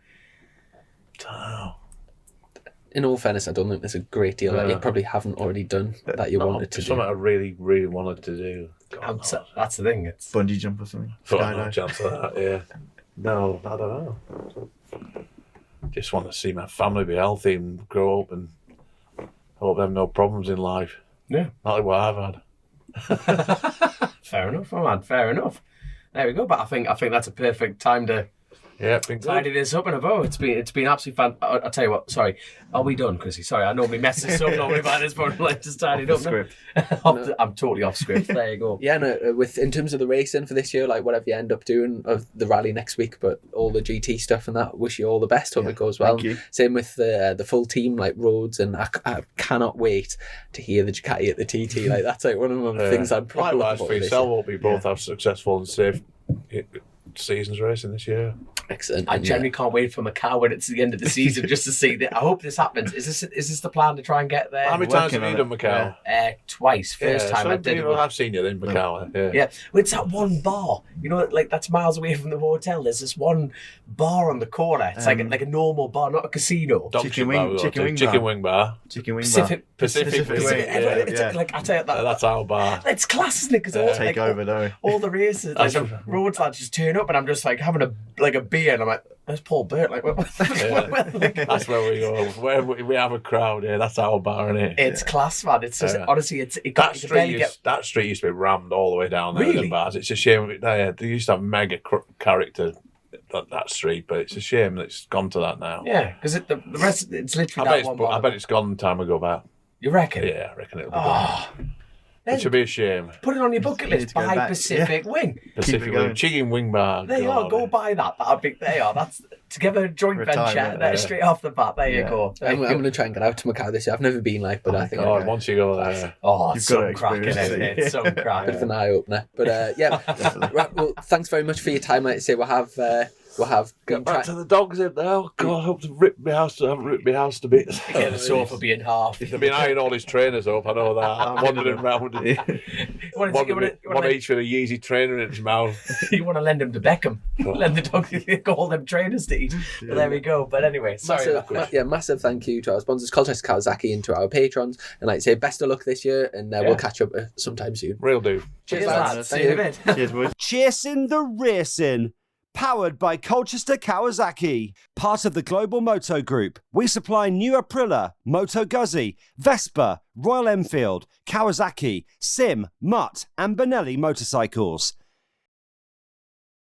Oh. In all fairness, I don't think there's a great deal that you probably haven't already done that you wanted to Something do. I really, really wanted to do. God, no. That's the thing. It's Bungee jump or something. Got no Skydive. chance of that, yeah. No, I don't know. Just want to see my family be healthy and grow up and hope they have no problems in life. yeah. Not like what I've had. Fair enough, my man. Fair enough. There we go. But I think that's a perfect time to Yeah, been good. tidy this up in a bow. It's been absolutely fun. I'll tell you what. Sorry, are we done, Chrissy? Sorry, I normally mess this up normally by this point. Like just tidy it up. Script. I'm totally off script. There you go. Yeah, no, in terms of the racing for this year, like whatever you end up doing of the rally next week, but all the GT stuff and that, wish you all the best. Hope it goes well. Thank you. Same with the full team, like Rhodes, and I cannot wait to hear the Ducati at the TT. Like that's like one of the things I'm probably Likewise looking for for this yourself. year. Hope we both have successful and safe seasons racing this year. Excellent. I And, generally can't wait for Macau when it's the end of the season just to see that. I hope this happens. Is this the plan to try and get there? How many times have you done Macau? Twice. First time I did it. I've seen you in Macau. Yeah. Yeah, well, it's that one bar. You know, like that's miles away from the hotel. There's this one bar on the corner. It's like a normal bar, not a casino. Dog Chicken shit wing- bar we go chicken to. wing Chicken bar. wing bar. Chicken wing Pacific Pacific wing, wing, It's yeah. like I tell you that. That's our bar. It's class, isn't it? Because bar. Take over though. all the races, like the roads lads just turn up, and I'm just like having a beer, and I'm like, "There's Paul Burt." Like, That's where we go. Where we have a crowd. Yeah, that's our bar, isn't it? it's class, man. It's just honestly, it That got you can barely that street used to be rammed all the way down there. Really? The bars. It's a shame. They used to have mega character that street, but it's a shame that it's gone to that now. Yeah, because the rest, it's I literally bet that one bar. I bet it's gone time ago back. You reckon? Yeah, I reckon it'll be Oh, gone. It should be a shame. put it on your bucket You need list. to go Buy back. Pacific Wing. Pacific going. Wing, Chicken Wing Bar. There you are. Go buy that. That'd be. There you are. That's together a joint venture. Retirement, There, yeah. straight off the bat. There you go. There I'm you going to try and get out to Macau this year. I've never been, like, but I think God, once you go there, Oh, it's You've got some to cracking, experience isn't it. it? It's some a bit cracking. of an eye opener. But yeah, right, well, thanks very much for your time. Like I say, we'll have get back to the dogs in there. Oh, God, I hope to rip my house. I haven't ripped my house to bits. Get the sofa being half. They've been eyeing all his trainers up. I know that. Wandering around. One each with a Yeezy trainer in his mouth. You want to lend him to Beckham. Lend the dog all them trainers to eat. But there we go. But anyway, sorry. Massive thank you to our sponsors, Colchester, Kawasaki, and to our patrons. And like I say, best of luck this year, and we'll catch up sometime soon. Real dude. Cheers, lads. lads. Thank See you in you. a bit. Cheers, boys. Chasin The Racin, powered by Colchester Kawasaki, part of the Global Moto Group. We supply new Aprilia, Moto Guzzi, Vespa, Royal Enfield, Kawasaki, Sim, Mutt and Benelli motorcycles.